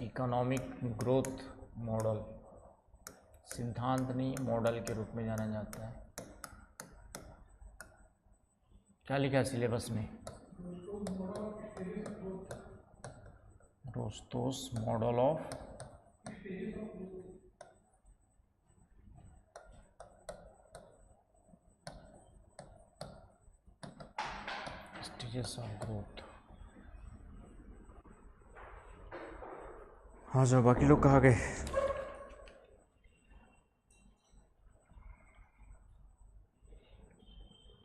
Economic growth model, सिद्धांत नहीं model के रूप में जाना जाता है। क्या लिखा है सिलेबस में? Rostow's model of stages of growth. हाँ जाओ, बाकी लोग कहाँ गए?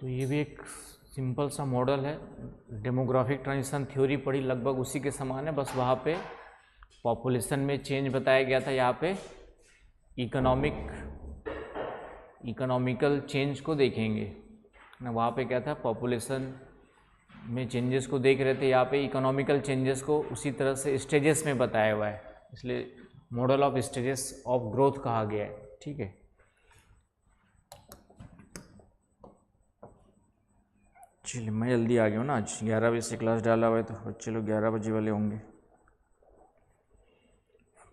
तो ये भी एक सिंपल सा मॉडल है, डेमोग्राफिक ट्रांजिशन थ्योरी पढ़ी, लगभग उसी के समान है, बस वहाँ पे पॉपुलेशन में चेंज बताया गया था, यहाँ पे इकोनॉमिकल चेंज को देखेंगे ना। वहाँ पे क्या था, पॉपुलेशन में चेंजेस को देख रहे थे, यहाँ पे इकोनॉमिकल चेंजेस को उसी तरह से स्टेजेस में बताया हुआ है, इसलिए model of stages of growth कहा गया है। ठीक है, चलिए मैं जल्दी आ गया हूँ ना, आज 11 बजे से क्लास डाला हुआ है, तो बच्चे लोग 11 बजे वाले होंगे।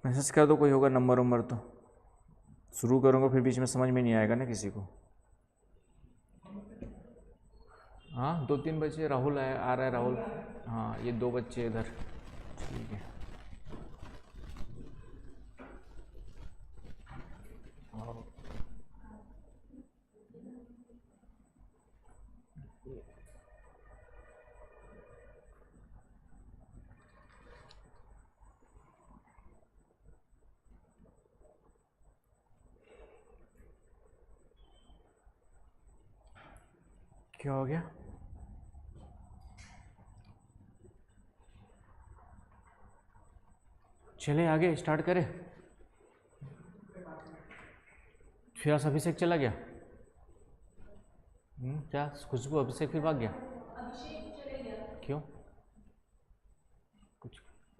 मैसेज कर दो, कोई होगा नंबर वंबर तो शुरू करूँगा, फिर बीच में समझ में नहीं आएगा ना किसी को। हाँ 2-3 बच्चे, राहुल आ रहा है राहुल, हाँ ये 2 बच्चे इधर, ठीक है। और क्या हो गया? चले आगे स्टार्ट करें। फिर आज अभिषेक चला गया, क्या खुशबू अभिषेक फिर भाग गया? क्यों, कुछ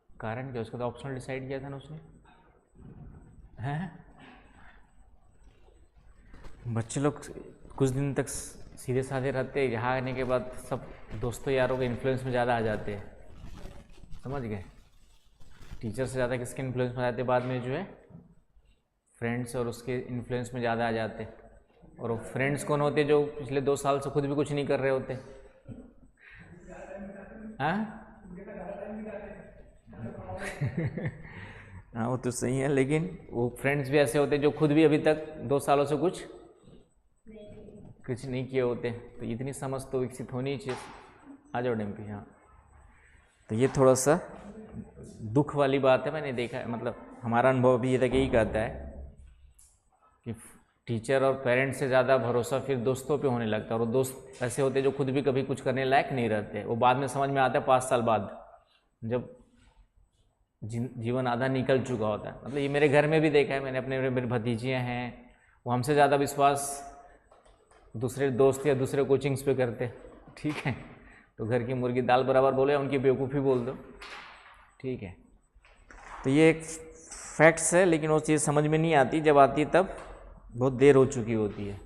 कारण क्या? उसका तो ऑप्शनल डिसाइड किया था ना उसने। हैं बच्चे लोग कुछ दिन तक सीधे साधे रहते हैं, यहाँ आने के बाद सब दोस्तों यारों के इन्फ्लुएंस में ज़्यादा आ जाते हैं, समझ गए? टीचर से ज़्यादा किसके इन्फ्लुएंस में आ जाते हैं, बाद में जो है फ्रेंड्स और उसके इन्फ्लुएंस में ज़्यादा आ जाते हैं। और वो फ्रेंड्स कौन होते जो पिछले 2 साल से खुद भी कुछ नहीं कर रहे होते? हाँ हाँ वो तो सही है, लेकिन वो फ्रेंड्स भी ऐसे होते जो खुद भी अभी तक 2 सालों से कुछ नहीं किए होते। तो इतनी समझ तो विकसित होनी ही चाहिए। आ जाओ डिम्पी। हाँ तो ये थोड़ा सा दुख वाली बात है, मैंने देखा है, मतलब हमारा अनुभव भी ये तक यही कहता है कि टीचर और पेरेंट्स से ज़्यादा भरोसा फिर दोस्तों पे होने लगता है। और दोस्त ऐसे होते जो खुद भी कभी कुछ करने लायक नहीं रहते, वो बाद में समझ में आता है 5 साल बाद, जब जीवन आधा निकल चुका होता है। मतलब ये मेरे घर में भी देखा है मैंने, अपने मेरे भतीजियाँ हैं, वो हमसे ज़्यादा विश्वास दूसरे दोस्त या दूसरे कोचिंग्स पे करते, ठीक है। तो घर की मुर्गी दाल बराबर बोले, उनकी बेवकूफ़ी बोल दो, ठीक है। तो ये एक फैक्ट्स है, लेकिन वो चीज़ समझ में नहीं आती, जब आती है तब बहुत देर हो चुकी होती है।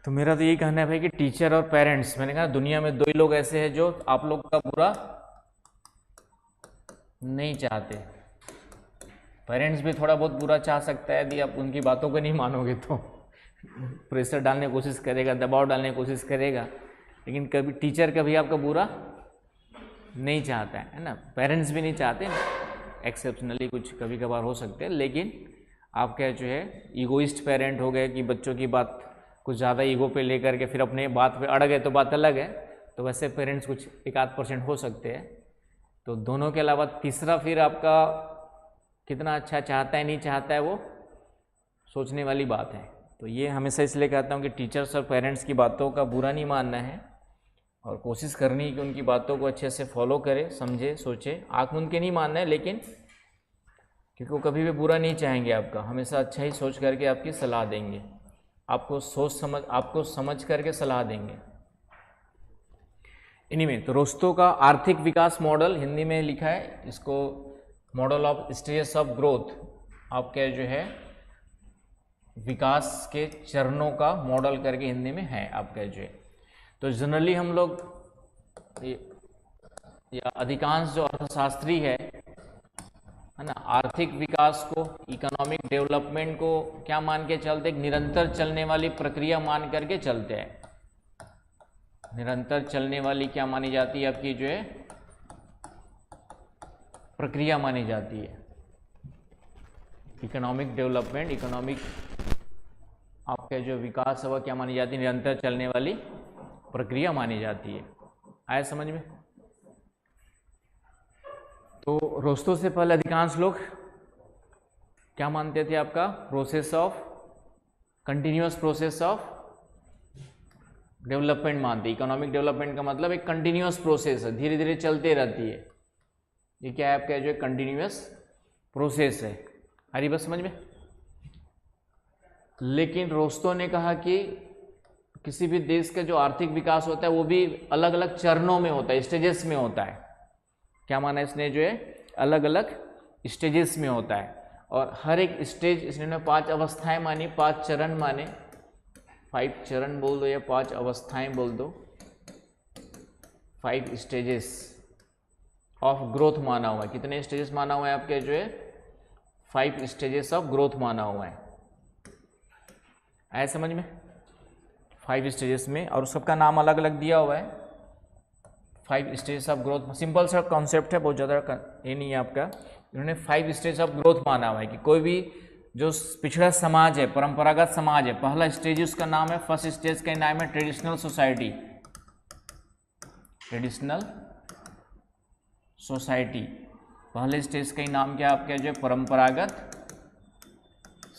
तो मेरा तो यही कहना है भाई कि टीचर और पेरेंट्स, मैंने कहा दुनिया में 2 ही लोग ऐसे हैं जो आप लोग का बुरा नहीं चाहते। पेरेंट्स भी थोड़ा बहुत बुरा चाह सकता है यदि आप उनकी बातों को नहीं मानोगे तो प्रेशर डालने की कोशिश करेगा, दबाव डालने की कोशिश करेगा, लेकिन कभी टीचर कभी आपका बुरा नहीं चाहता है ना। पेरेंट्स भी नहीं चाहते, एक्सेप्शनली कुछ कभी कभार हो सकते हैं, लेकिन आपके जो है ईगोइस्ट पेरेंट हो गए कि बच्चों की बात कुछ ज़्यादा ईगो पे लेकर के फिर अपने बात पे अड़ गए तो बात अलग है। तो वैसे पेरेंट्स कुछ 1-8% हो सकते हैं। तो दोनों के अलावा तीसरा फिर आपका कितना अच्छा चाहता है नहीं चाहता है वो सोचने वाली बात है। तो ये हमेशा इसलिए कहता हूँ कि टीचर्स और पेरेंट्स की बातों का बुरा नहीं मानना है और कोशिश करनी है कि उनकी बातों को अच्छे से फॉलो करे, समझे, सोचे। आँख मूंद के नहीं मानना है, लेकिन क्योंकि वो कभी भी बुरा नहीं चाहेंगे आपका, हमेशा अच्छा ही सोच करके आपकी सलाह देंगे, आपको समझ करके सलाह देंगे। एनीवे, तो रोस्टो का आर्थिक विकास मॉडल हिंदी में लिखा है, इसको model of stages of growth आपके जो है विकास के चरणों का मॉडल करके हिंदी में है आपका जो है। तो जनरली हम लोग या अधिकांश जो अर्थशास्त्री है है ना, आर्थिक विकास को, इकोनॉमिक डेवलपमेंट को क्या मान के चलते, एक निरंतर चलने वाली प्रक्रिया मान करके चलते हैं। निरंतर चलने वाली क्या मानी जाती है आपकी, जो है प्रक्रिया मानी जाती है। इकोनॉमिक डेवलपमेंट, इकोनॉमिक आपका जो विकास है वह क्या मानी जाती है, निरंतर चलने वाली प्रक्रिया मानी जाती है। आया समझ में? तो रोस्तों से पहले अधिकांश लोग क्या मानते थे आपका, process of, continuous process of development मानते। इकोनॉमिक डेवलपमेंट का मतलब एक कंटिन्यूअस प्रोसेस है, धीरे धीरे चलते रहती है। ये क्या है आपका, जो कंटिन्यूअस प्रोसेस है। आ रही बस समझ में? लेकिन रोस्तों ने कहा कि किसी भी देश का जो आर्थिक विकास होता है वो भी अलग अलग चरणों में होता है, स्टेजेस में होता है। क्या माना इसने, जो है अलग अलग स्टेजेस में होता है, और हर एक स्टेज इसने 5 अवस्थाएं मानी, 5 चरण माने। 5 चरण बोल दो या 5 अवस्थाएं बोल दो, 5 स्टेजेस ऑफ ग्रोथ माना हुआ है। कितने स्टेजेस माना हुआ है आपके, जो है 5 स्टेजेस ऑफ ग्रोथ माना हुआ है। आया समझ में? 5 स्टेजेस में, और सबका नाम अलग अलग दिया हुआ है। 5 स्टेजेस ऑफ ग्रोथ, सिंपल सा कॉन्सेप्ट है, बहुत ज़्यादा ये नहीं है आपका। इन्होंने 5 स्टेज ऑफ ग्रोथ माना हुआ है कि कोई भी जो पिछड़ा समाज है, परंपरागत समाज है, पहला स्टेज उसका नाम है, फर्स्ट स्टेज का नाम है ट्रेडिशनल सोसाइटी। ट्रेडिशनल सोसाइटी पहले स्टेज का ही नाम क्या आपका, जो परंपरागत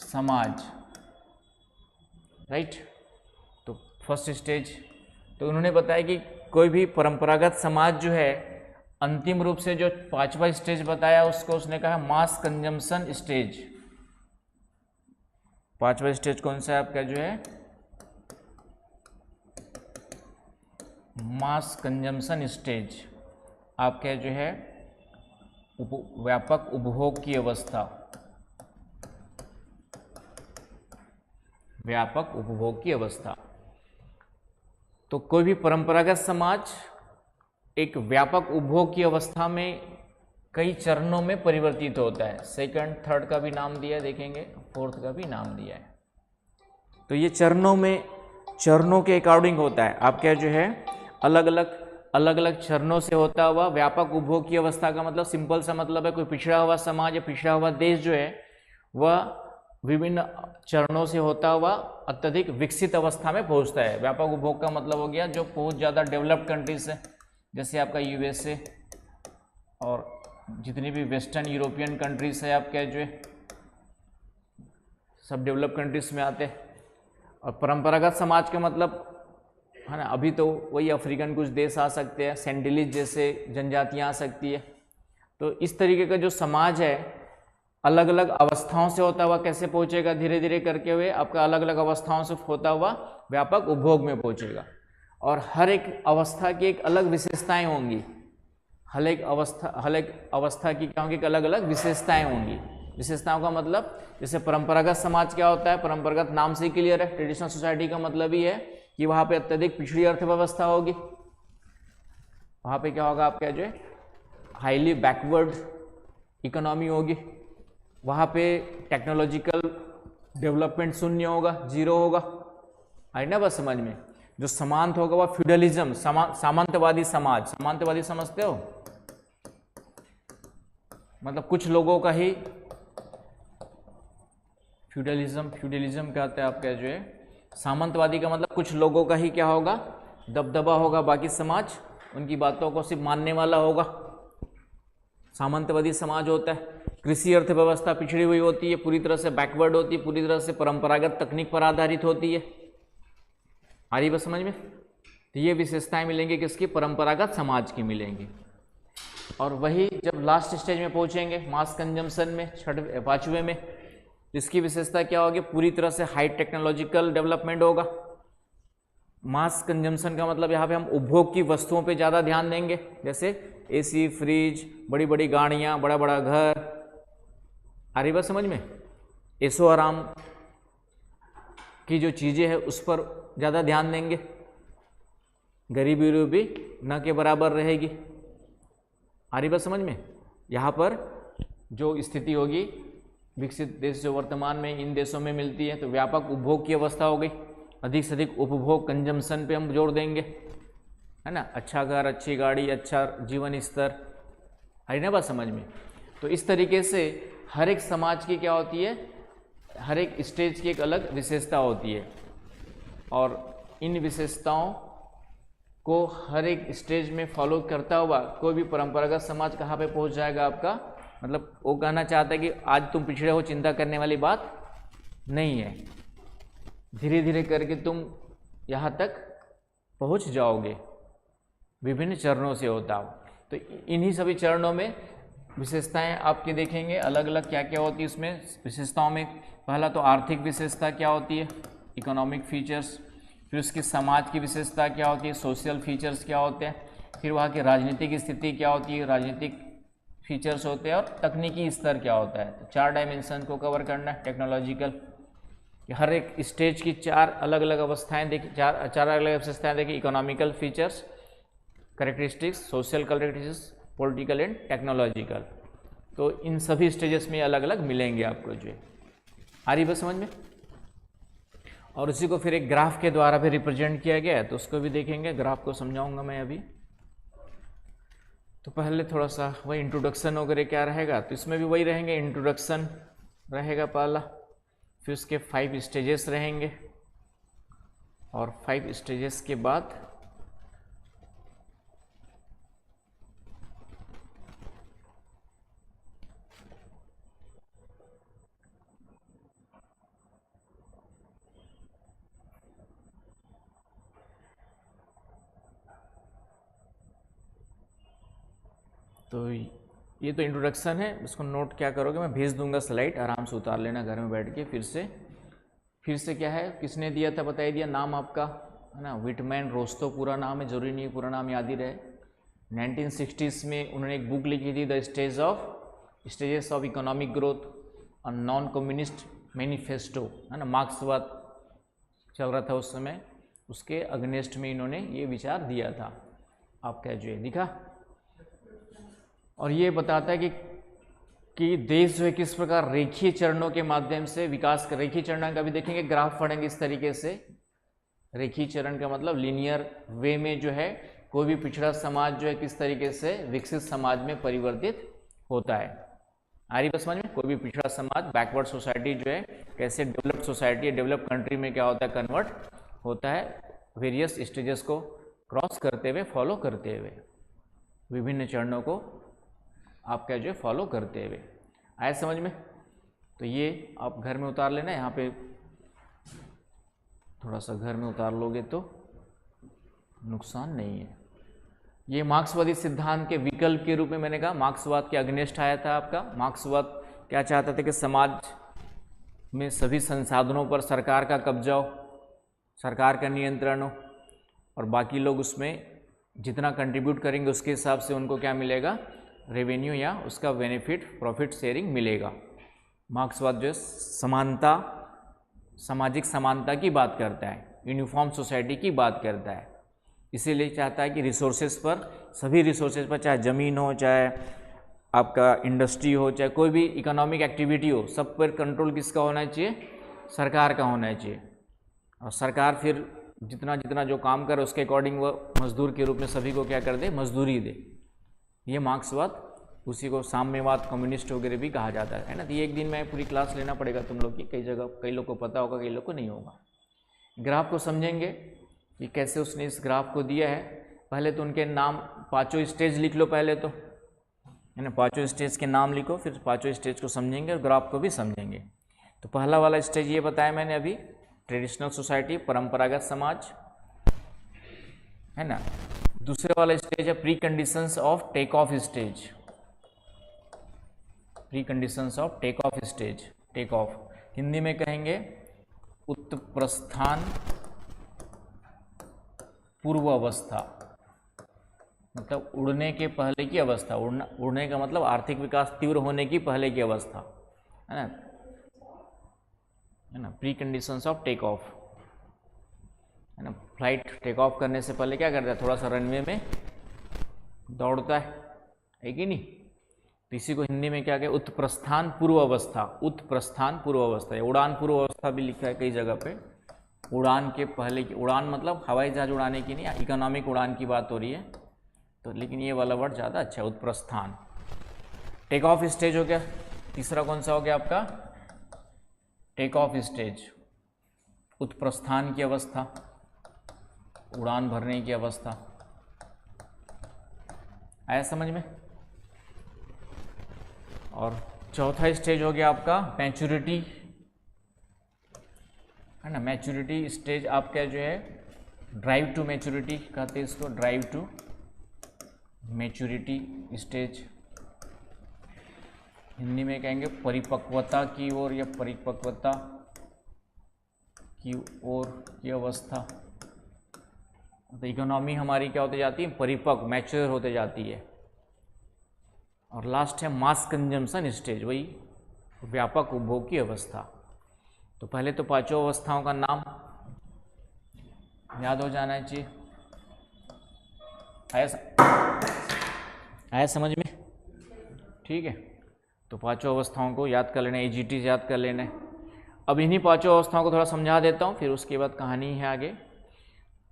समाज, राइट। तो फर्स्ट स्टेज, तो उन्होंने बताया कि कोई भी परंपरागत समाज जो है, अंतिम रूप से जो 5वां स्टेज बताया उसको उसने कहा मास कंजम्पशन स्टेज। 5वां स्टेज कौन सा है आपका, जो है मास कंजम्पशन स्टेज। आपका जो है व्यापक उपभोग की अवस्था, व्यापक उपभोग की अवस्था। तो कोई भी परंपरागत समाज एक व्यापक उपभोग की अवस्था में कई चरणों में परिवर्तित होता है। सेकंड, थर्ड का भी नाम दिया है, देखेंगे, फोर्थ का भी नाम दिया है। तो ये चरणों में, चरणों के अकॉर्डिंग होता है। आपका जो है अलग अलग चरणों से होता हुआ व्यापक उपभोग की अवस्था का मतलब सिंपल सा मतलब है, कोई पिछड़ा हुआ समाज या पिछड़ा हुआ देश जो है वह विभिन्न चरणों से होता हुआ अत्यधिक विकसित अवस्था में पहुंचता है। व्यापक उपभोग का मतलब हो गया जो बहुत ज़्यादा डेवलप्ड कंट्रीज है, जैसे आपका यूएसए और जितनी भी वेस्टर्न यूरोपियन कंट्रीज है आपके, जो है सब डेवलप कंट्रीज में आते हैं। और परंपरागत समाज का मतलब है ना, अभी तो वही अफ्रीकन कुछ देश आ सकते हैं, सेंडिलीज जैसे जनजातियाँ आ सकती है। तो इस तरीके का जो समाज है अलग अलग अवस्थाओं से होता हुआ कैसे पहुंचेगा, धीरे धीरे करके हुए आपका अलग अलग अवस्थाओं से होता हुआ व्यापक उपभोग में पहुंचेगा। और हर एक अवस्था की एक अलग विशेषताएं होंगी, हर एक अवस्था की क्या होंगी, अलग अलग विशेषताएं होंगी। विशेषताओं का मतलब जैसे परंपरागत समाज क्या होता है, परंपरागत नाम से ही क्लियर है। ट्रेडिशनल सोसाइटी का मतलब ही है कि वहाँ पे अत्यधिक पिछड़ी अर्थव्यवस्था होगी, वहाँ पे क्या होगा आपका, जो है हाईली बैकवर्ड इकोनॉमी होगी, वहाँ पे टेक्नोलॉजिकल डेवलपमेंट शून्य होगा, जीरो होगा। आई ना बस समझ में? जो समांत होगा वह फ्यूडलिज्म, सामंतवादी समाज। सामंतवादी समझते हो, मतलब कुछ लोगों का ही फ्यूडलिज्म कहते हैं आपका, जो है सामंतवादी का मतलब कुछ लोगों का ही क्या होगा, दबदबा होगा, बाकी समाज उनकी बातों को सिर्फ मानने वाला होगा। सामंतवादी समाज होता है। कृषि अर्थव्यवस्था पिछड़ी हुई होती है, पूरी तरह से बैकवर्ड होती है, पूरी तरह से परंपरागत तकनीक पर आधारित होती है। आ रही बस समझ में? तो ये विशेषताएं मिलेंगी किसकी, परंपरागत समाज की मिलेंगी। और वही जब लास्ट स्टेज में पहुंचेंगे मास कंजम्पशन में, 5वें में, जिसकी विशेषता क्या होगी, पूरी तरह से हाई टेक्नोलॉजिकल डेवलपमेंट होगा। मास कंजम्पशन का मतलब यहाँ पे हम उपभोग की वस्तुओं पे ज़्यादा ध्यान देंगे, जैसे एसी, फ्रिज, बड़ी बड़ी गाड़ियाँ, बड़ा बड़ा घर। आ रही बात समझ में? ऐशो आराम की जो चीज़ें हैं उस पर ज़्यादा ध्यान देंगे। गरीबी भी न के बराबर रहेगी। आ रही बात समझ में? यहाँ पर जो स्थिति होगी विकसित देश जो वर्तमान में इन देशों में मिलती है, तो व्यापक उपभोग की अवस्था हो गई, अधिक से अधिक उपभोग कंजम्पशन पे हम जोर देंगे, है ना, अच्छा घर, अच्छी गाड़ी, अच्छा जीवन स्तर, है ना बात समझ में। तो इस तरीके से हर एक समाज की क्या होती है, हर एक स्टेज की एक अलग विशेषता होती है, और इन विशेषताओं को हर एक स्टेज में फॉलो करता हुआ कोई भी परंपरागत समाज कहाँ पे पहुँच जाएगा आपका, मतलब वो कहना चाहता है कि आज तुम पिछड़े हो, चिंता करने वाली बात नहीं है, धीरे धीरे करके तुम यहाँ तक पहुँच जाओगे, विभिन्न चरणों से होता हो। तो इन्हीं सभी चरणों में विशेषताएं आपके देखेंगे अलग अलग क्या क्या होती है उसमें विशेषताओं में। पहला तो आर्थिक विशेषता क्या होती है, इकोनॉमिक फीचर्स, फिर उसकी समाज की विशेषता क्या होती है, सोशल फीचर्स क्या होते हैं, फिर वहाँ की राजनीतिक स्थिति क्या होती है, राजनीतिक फीचर्स होते हैं, और तकनीकी स्तर क्या होता है। तो 4 डायमेंशन को कवर करना है, टेक्नोलॉजिकल, हर एक स्टेज की 4 अलग अलग अवस्थाएं देखी, 4 अलग अलग विशेषताएं देखी, economical features, characteristics, social characteristics, political and technological. तो इन सभी स्टेजेस में अलग अलग मिलेंगे आपको, जो आ रही बस समझ में। और उसी को फिर एक ग्राफ के द्वारा भी रिप्रेजेंट किया गया है, तो उसको भी देखेंगे, ग्राफ को समझाऊंगा मैं अभी। तो पहले थोड़ा सा वही इंट्रोडक्शन वगैरह क्या रहेगा, तो इसमें भी वही रहेंगे, इंट्रोडक्शन रहेगा पहला, फिर उसके 5 स्टेजेस रहेंगे, और 5 स्टेजेस के बाद तो ये तो इंट्रोडक्शन है, इसको नोट क्या करोगे, मैं भेज दूंगा स्लाइड, आराम से उतार लेना घर में बैठ के। फिर से क्या है, किसने दिया था बता दिया, नाम आपका है ना, विटमैन रोस्टो पूरा नाम है, जरूरी नहीं पूरा नाम याद ही रहे। 1960s में उन्होंने एक बुक लिखी थी, the stages of economic growth और नॉन कम्युनिस्ट मैनिफेस्टो, है ना, मार्क्सवाद चल रहा था उस समय, उसके अगेंस्ट में इन्होंने ये विचार दिया था। आपका जो है दिखा, और ये बताता है कि देश जो है किस प्रकार रेखीय चरणों के माध्यम से विकास कर, रेखीय चरण का भी देखेंगे, ग्राफ पढ़ेंगे इस तरीके से। रेखीय चरण का मतलब लीनियर वे में जो है कोई भी पिछड़ा समाज जो है किस तरीके से विकसित समाज में परिवर्तित होता है। आ रही बस समझ में, कोई भी पिछड़ा समाज, बैकवर्ड सोसाइटी जो है कैसे डेवलप्ड सोसाइटी, डेवलप कंट्री में क्या होता है, कन्वर्ट होता है, वेरियस स्टेजेस को क्रॉस करते हुए, फॉलो करते हुए, विभिन्न चरणों को आप क्या जो है फॉलो करते हुए। आए समझ में। तो ये आप घर में उतार लेना, यहाँ पे थोड़ा सा घर में उतार लोगे तो नुकसान नहीं है। ये मार्क्सवादी सिद्धांत के विकल्प के रूप में मैंने कहा, मार्क्सवाद के अगेंस्ट आया था आपका। मार्क्सवाद क्या चाहता था कि समाज में सभी संसाधनों पर सरकार का कब्जा हो, सरकार का नियंत्रण हो, और बाकी लोग उसमें जितना कंट्रीब्यूट करेंगे उसके हिसाब से उनको क्या मिलेगा, रेवेन्यू या उसका बेनिफिट, प्रॉफिट शेयरिंग मिलेगा। मार्क्सवाद जो है समानता, सामाजिक समानता की बात करता है, यूनिफॉर्म सोसाइटी की बात करता है, इसीलिए चाहता है कि रिसोर्सेज पर, सभी रिसोर्सेज पर, चाहे ज़मीन हो, चाहे आपका इंडस्ट्री हो, चाहे कोई भी इकोनॉमिक एक्टिविटी हो, सब पर कंट्रोल किसका होना चाहिए, सरकार का होना चाहिए। और सरकार फिर जितना जितना जो काम करे उसके अकॉर्डिंग वो मजदूर के रूप में सभी को क्या कर दे, मजदूरी दे। ये मार्क्सवाद, उसी को साम्यवाद, कम्युनिस्ट वगैरह भी कहा जाता है ना। तो ये एक दिन में पूरी क्लास लेना पड़ेगा तुम लोग की, कई जगह कई लोग को पता होगा, कई लोग को नहीं होगा। ग्राफ को समझेंगे कि कैसे उसने इस ग्राफ को दिया है। पहले तो उनके नाम, पाँचों स्टेज लिख लो पहले तो, है ना, पाँचों स्टेज के नाम लिखो, फिर पाँचों स्टेज को समझेंगे और ग्राफ को भी समझेंगे। तो पहला वाला स्टेज ये बताया मैंने अभी, ट्रेडिशनल सोसाइटी, परंपरागत समाज, है ना। दूसरे वाला स्टेज है pre conditions of take off stage, pre conditions of take off stage, take off Hindi में कहेंगे उत्प्रस्थान पूर्व अवस्था, मतलब उड़ने के पहले की अवस्था। उड़ने का मतलब आर्थिक विकास तीव्र होने की पहले की अवस्था, है ना, pre conditions of take off, है ना। फ्लाइट टेक ऑफ करने से पहले क्या करता है, थोड़ा सा रनवे में दौड़ता है कि नहीं, तो इसी को हिंदी में क्या कहते हैं, उत्प्रस्थान पूर्व अवस्था, उत्प्रस्थान पूर्व अवस्था या उड़ान पूर्व अवस्था भी लिखा है कई जगह पे। उड़ान के पहले की, उड़ान मतलब हवाई जहाज उड़ाने की नहीं, इकोनॉमिक उड़ान की बात हो रही है, तो लेकिन ये वाला वर्ड ज़्यादा अच्छा है, उत्प्रस्थान। टेक ऑफ स्टेज हो गया, तीसरा कौन सा हो गया आपका, टेक ऑफ स्टेज, उत्प्रस्थान की अवस्था, उड़ान भरने की अवस्था। आया समझ में। और चौथा स्टेज हो गया आपका मैच्योरिटी, है ना। मैच्योरिटी स्टेज आपका जो है, ड्राइव टू मैच्योरिटी कहते हैं इसको, drive to maturity stage, Hindi में कहेंगे परिपक्वता की ओर या परिपक्वता की ओर की अवस्था। तो इकोनॉमी हमारी क्या होते जाती है, परिपक्व, मैच्योर होते जाती है। और लास्ट है मास कंजम्पशन स्टेज, वही व्यापक उपभोग की अवस्था। तो पहले तो पांचों अवस्थाओं का नाम याद हो जाना चाहिए। आया समझ में, ठीक है। तो पांचों अवस्थाओं को याद कर लेना, एजीटी याद कर लेना। अब इन्हीं पांचों अवस्थाओं को थोड़ा समझा देता हूँ, फिर उसके बाद कहानी है आगे।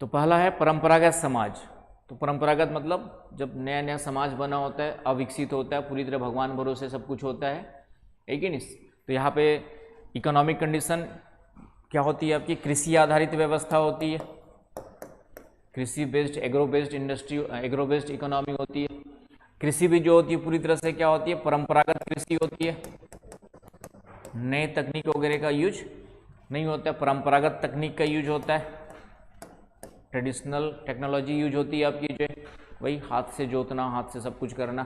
तो पहला है परंपरागत समाज। तो परंपरागत मतलब जब नया नया समाज बना होता है, अविकसित होता है, पूरी तरह भगवान भरोसे सब कुछ होता है कि नहीं। तो यहाँ पे इकोनॉमिक कंडीशन क्या होती है आपकी, कृषि आधारित व्यवस्था होती है, कृषि based, agro based industry, agro based economy होती है। कृषि भी जो होती है पूरी तरह से क्या होती है, परंपरागत कृषि होती है, नए तकनीक वगैरह का यूज नहीं होता है, परंपरागत तकनीक का यूज होता है, ट्रेडिशनल टेक्नोलॉजी यूज होती है आपकी, जो है वही हाथ से जोतना, हाथ से सब कुछ करना,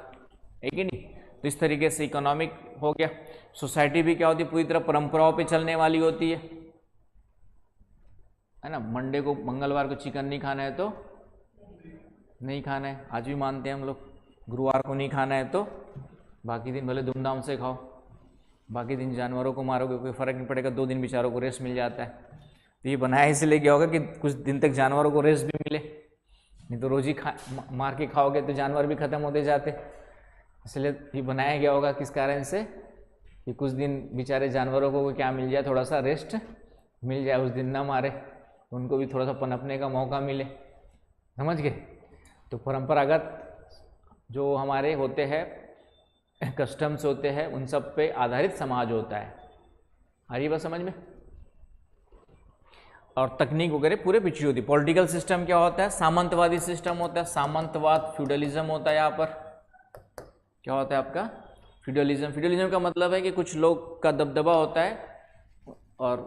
है कि नहीं। तो इस तरीके से इकोनॉमिक हो गया। सोसाइटी भी क्या होती है, पूरी तरह परंपराओं पे चलने वाली होती है ना। मंडे को, मंगलवार को चिकन नहीं खाना है तो नहीं खाना है, आज भी मानते हैं हम लोग। गुरुवार को नहीं खाना है तो बाकी दिन भले धूमधाम से खाओ, बाकी दिन जानवरों को मारोगे कोई फ़र्क नहीं पड़ेगा, 2 दिन बेचारों को रेस्ट मिल जाता है। तो ये बनाया इसलिए क्या होगा कि कुछ दिन तक जानवरों को रेस्ट भी मिले, नहीं तो रोज़ ही मार के खाओगे तो जानवर भी ख़त्म होते जाते। इसलिए ये बनाया गया होगा किस कारण से, कि कुछ दिन बेचारे जानवरों को क्या मिल जाए, थोड़ा सा रेस्ट मिल जाए, उस दिन ना मारे, उनको भी थोड़ा सा पनपने का मौका मिले, समझ गए। तो परंपरागत जो हमारे होते हैं, कस्टम्स होते हैं, उन सब पे आधारित समाज होता है। आ रही बात समझ में। और तकनीक वगैरह पूरे पिछड़ी होती है। पॉलिटिकल सिस्टम क्या होता है, सामंतवादी सिस्टम होता है, सामंतवाद, फ्यूडलिज्म होता है। यहाँ पर क्या होता है आपका, फ्यूडलिज्म। फ्यूडलिज्म का मतलब है कि कुछ लोग का दबदबा होता है और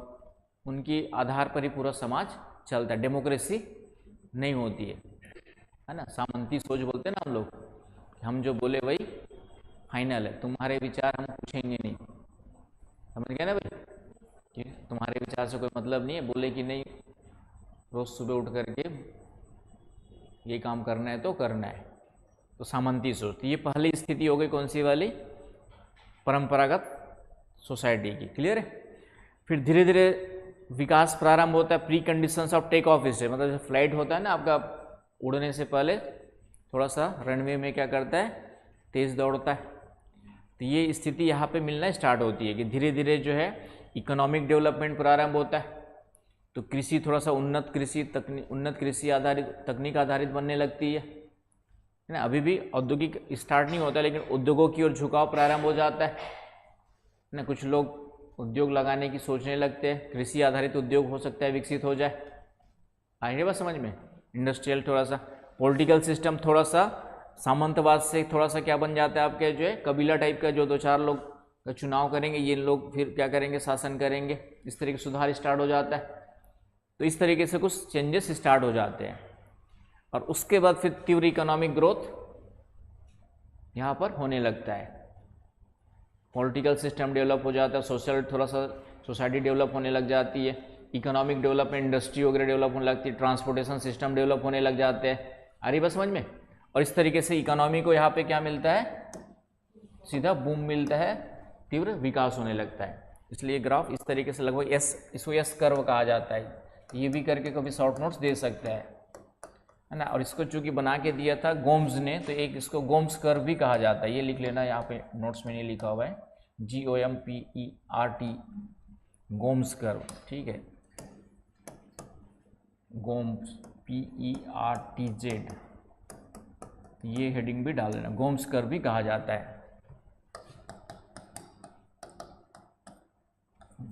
उनकी आधार पर ही पूरा समाज चलता है, डेमोक्रेसी नहीं होती है ना। सामंती सोच बोलते हैं ना हम लोग, हम जो बोले वही फाइनल है, तुम्हारे विचार हम पूछेंगे नहीं, समझ गए ना भाई, कि तुम्हारे विचार से कोई मतलब नहीं है, बोले कि नहीं रोज सुबह उठ करके ये काम करना है तो करना है। तो सामंती सोच, ये पहली स्थिति हो गई कौन सी वाली, परंपरागत सोसाइटी की। क्लियर है। फिर धीरे धीरे विकास प्रारंभ होता है, pre conditions of take off stage, मतलब जब फ्लाइट होता है ना आपका, उड़ने से पहले थोड़ा सा रनवे में क्या करता है, तेज़ दौड़ता है। तो ये स्थिति यहाँ पे मिलना स्टार्ट होती है कि धीरे धीरे जो है इकोनॉमिक डेवलपमेंट प्रारंभ होता है। तो कृषि थोड़ा सा उन्नत कृषि आधारित, तकनीक आधारित बनने लगती है ना। अभी भी औद्योगिक स्टार्ट नहीं होता, लेकिन उद्योगों की ओर झुकाव प्रारंभ हो जाता है ना। कुछ लोग उद्योग लगाने की सोचने लगते हैं, कृषि आधारित उद्योग हो सकता है विकसित हो जाए। आइए बस समझ में। इंडस्ट्रियल थोड़ा सा, पॉलिटिकल सिस्टम थोड़ा सा सामंतवाद से थोड़ा सा क्या बन जाता है आपके, जो है कबीला टाइप का, जो 2-4 लोग का चुनाव करेंगे, ये लोग फिर क्या करेंगे, शासन करेंगे, इस तरीके से सुधार स्टार्ट हो जाता है। तो इस तरीके से कुछ चेंजेस स्टार्ट हो जाते हैं। और उसके बाद फिर तीव्र इकोनॉमिक ग्रोथ यहाँ पर होने लगता है। पॉलिटिकल सिस्टम डेवलप हो जाता है, सोशल थोड़ा सा सोसाइटी डेवलप होने लग जाती है, इकोनॉमिक डेवलपमेंट, इंडस्ट्री वगैरह डेवलप होने लगती है, ट्रांसपोर्टेशन सिस्टम डेवलप होने लग जाते हैं। आ रही बात समझ में। और इस तरीके से इकोनॉमी को यहाँ पे क्या मिलता है, सीधा बूम मिलता है, तीव्र विकास होने लगता है। इसलिए ग्राफ इस तरीके से लगभग एस, इसको एस कर्व कहा जाता है। ये भी करके कभी शॉर्ट नोट्स दे सकता है। है ना। और इसको चूंकि बना के दिया था गोम्स ने, तो एक इसको गोम्स कर्व भी कहा जाता है। ये लिख लेना, यहाँ पे नोट्स में ये लिखा हुआ है GOMPERT, गोम्स कर्व, ठीक है, गोम्स PERTZ, ये हेडिंग भी डाल देना, गोम्स कर्व भी कहा जाता है,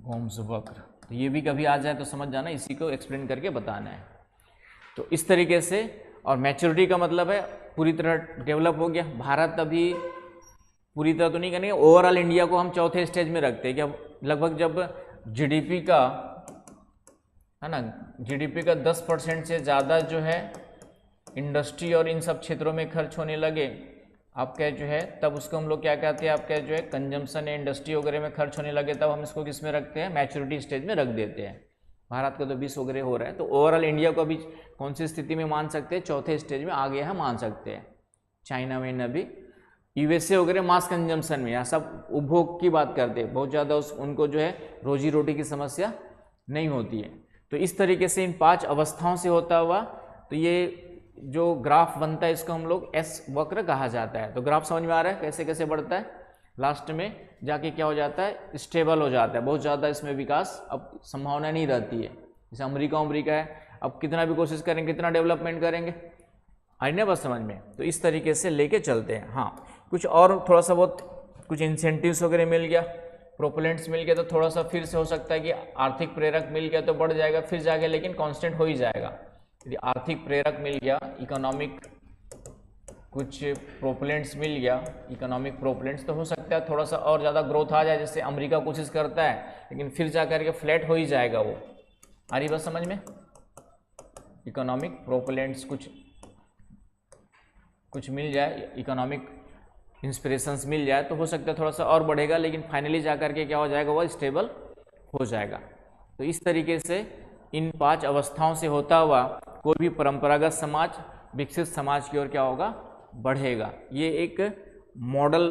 गोम्स वक्र। तो ये भी कभी आ जाए तो समझ जाना, इसी को एक्सप्लेन करके बताना है। तो इस तरीके से, और मैच्योरिटी का मतलब है पूरी तरह डेवलप हो गया। भारत अभी पूरी तरह तो नहीं करेंगे, ओवरऑल इंडिया को हम चौथे स्टेज में रखते हैं कि लगभग जब जीडीपी का, है ना, जीडीपी का 10% से ज़्यादा जो है इंडस्ट्री और इन सब क्षेत्रों में खर्च होने लगे आपका जो है, तब उसको हम लोग क्या कहते हैं, आपका जो है कंजम्पशन या इंडस्ट्री वगैरह में खर्च होने लगे, तब हम इसको किस में रखते हैं, मैच्योरिटी स्टेज में रख देते हैं। भारत का तो 20 वगैरह हो रहा है, तो ओवरऑल इंडिया को अभी कौन सी स्थिति में मान सकते हैं, चौथे स्टेज में आ गया है, मान सकते हैं। चाइना में अभी, यूएसए वगैरह मास कंजम्पशन में, यहाँ सब उपभोग की बात करते हैं, बहुत ज़्यादा उनको जो है रोजी रोटी की समस्या नहीं होती है। तो इस तरीके से इन 5 अवस्थाओं से होता हुआ, तो ये जो ग्राफ बनता है इसको हम लोग एस वक्र कहा जाता है। तो ग्राफ समझ में आ रहा है कैसे कैसे बढ़ता है, लास्ट में जाके क्या हो जाता है, स्टेबल हो जाता है, बहुत ज़्यादा इसमें विकास अब संभावना नहीं रहती है। जैसे अमेरिका है, अब कितना भी कोशिश करेंगे, कितना डेवलपमेंट करेंगे, आई ना बस समझ में। तो इस तरीके से लेके चलते हैं। हाँ, कुछ और थोड़ा सा बहुत कुछ इंसेंटिव्स वगैरह मिल गया, प्रोपेलेंट्स मिल गया, तो थोड़ा सा फिर से हो सकता है कि आर्थिक प्रेरक मिल गया तो बढ़ जाएगा फिर जाके, लेकिन कांस्टेंट हो ही जाएगा। यदि आर्थिक प्रेरक मिल गया, इकोनॉमिक कुछ प्रोपेलेंट्स मिल गया, इकोनॉमिक प्रोपेलेंट्स, तो हो सकता है थोड़ा सा और ज़्यादा ग्रोथ आ जाए। जैसे अमेरिका कोशिश करता है, लेकिन फिर जा करके फ्लैट हो ही जाएगा वो। आ रही बात समझ में? इकोनॉमिक प्रोपेलेंट्स कुछ मिल जाए, इकोनॉमिक इंस्पिरेशंस मिल जाए, तो हो सकता है थोड़ा सा और बढ़ेगा, लेकिन फाइनली जा करके क्या हो जाएगा, वो स्टेबल हो जाएगा। तो इस तरीके से इन 5 अवस्थाओं से होता हुआ कोई भी परंपरागत समाज विकसित समाज की ओर क्या होगा, बढ़ेगा। ये एक मॉडल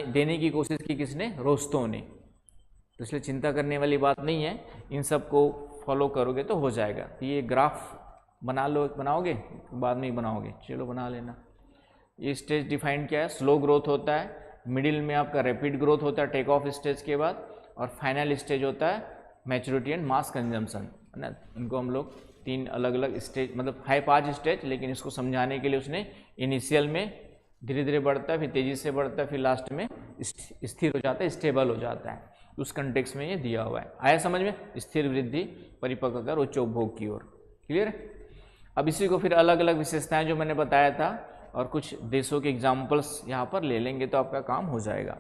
देने की कोशिश की किसने, रोस्तों ने। तो इसलिए चिंता करने वाली बात नहीं है, इन सब को फॉलो करोगे तो हो जाएगा। तो ये ग्राफ बनाओगे बाद में ही बनाओगे, चलो बना लेना। ये स्टेज डिफाइंड क्या है, स्लो ग्रोथ होता है, मिडिल में आपका रैपिड ग्रोथ होता है टेक ऑफ स्टेज के बाद, और फाइनल स्टेज होता है मैच्योरिटी एंड मास कंजम्पशन, है ना। इनको हम लोग 3 अलग अलग स्टेज, मतलब 5 स्टेज, लेकिन इसको समझाने के लिए उसने इनिशियल में धीरे धीरे बढ़ता है, फिर तेज़ी से बढ़ता है, फिर लास्ट में स्थिर हो जाता है, स्टेबल हो जाता है। उस कंटेक्स्ट में ये दिया हुआ है। आया समझ में? स्थिर वृद्धि, परिपक्व कर, उच्च उपभोग की ओर। क्लियर है? अब इसी को फिर अलग अलग विशेषताएं जो मैंने बताया था और कुछ देशों के एग्जाम्पल्स यहाँ पर ले लेंगे तो आपका काम हो जाएगा।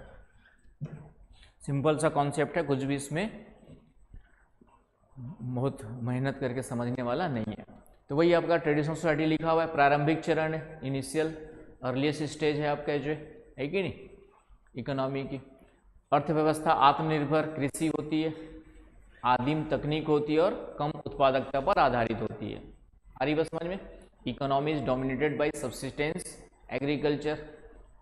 सिंपल सा कॉन्सेप्ट है, कुछ भी इसमें बहुत मेहनत करके समझने वाला नहीं है। तो वही आपका ट्रेडिशनल सोसाइटी लिखा हुआ है, प्रारंभिक चरण है, इनिशियल अर्लीस्ट स्टेज है आपका जो है कि नहीं, इकोनॉमी की। अर्थव्यवस्था आत्मनिर्भर कृषि होती है, आदिम तकनीक होती है और कम उत्पादकता पर आधारित होती है। आ रही बात समझ में? Economy is dominated by subsistence agriculture,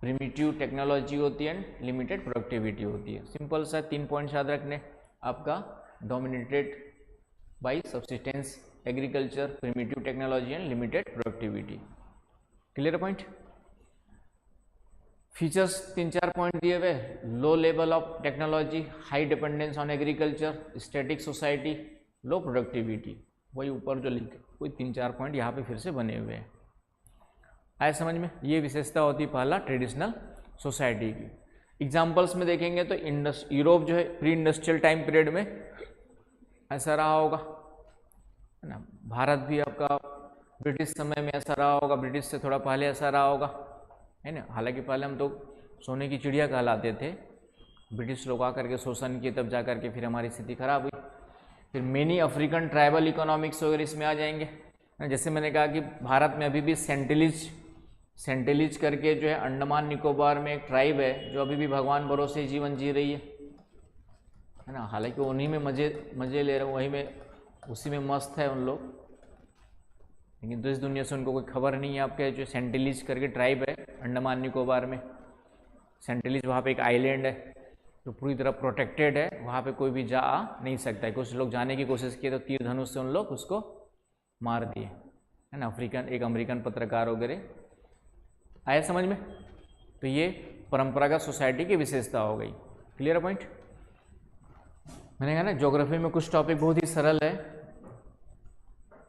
primitive technology होती है एंड लिमिटेड प्रोडक्टिविटी होती है। सिंपल सा 3 पॉइंट्स याद रखने आपका, dominated by subsistence agriculture, primitive technology and limited productivity. Clear point? Features 3-4 point दिए हुए, low level of technology, high dependence on agriculture, static society, low productivity. वही ऊपर जो लिखे कोई 3-4 पॉइंट यहाँ पे फिर से बने हुए हैं। आए समझ में? ये विशेषता होती है पहला ट्रेडिशनल सोसाइटी की। एग्जाम्पल्स में देखेंगे तो यूरोप जो है प्री इंडस्ट्रियल टाइम पीरियड में ऐसा रहा होगा, है ना। भारत भी आपका ब्रिटिश समय में ऐसा रहा होगा, ब्रिटिश से थोड़ा पहले ऐसा रहा होगा, है ना। हालांकि पहले हम तो सोने की चिड़िया कहलाते थे, ब्रिटिश लोग आकर के शोषण किए, तब जा करके फिर हमारी स्थिति खराब हुई। फिर मेनी अफ्रीकन ट्राइबल इकोनॉमिक्स वगैरह इसमें आ जाएंगे। जैसे मैंने कहा कि भारत में अभी भी सेंटिलीज करके जो है अंडमान निकोबार में एक ट्राइब है जो अभी भी भगवान भरोसे जीवन जी रही है ना। हालांकि उन्हीं में मजे ले रहे हैं, वहीं में उसी में मस्त है उन लोग, लेकिन देश दुनिया से उनको कोई खबर नहीं है। आपके जो सेंटिलीज करके ट्राइब है अंडमान निकोबार में, सेंटिलीज वहाँ पे एक आइलैंड है जो पूरी तरह प्रोटेक्टेड है, वहाँ पे कोई भी जा आ नहीं सकता है। कुछ लोग जाने की कोशिश किए तो तीर धनुष से उन लोग उसको मार दिए, है ना, एक अमेरिकन पत्रकार वगैरह। आया समझ में? तो ये परंपरागत सोसाइटी की विशेषता हो गई। Clear point? मैंने कहा ना ज्योग्राफी में कुछ टॉपिक बहुत ही सरल है,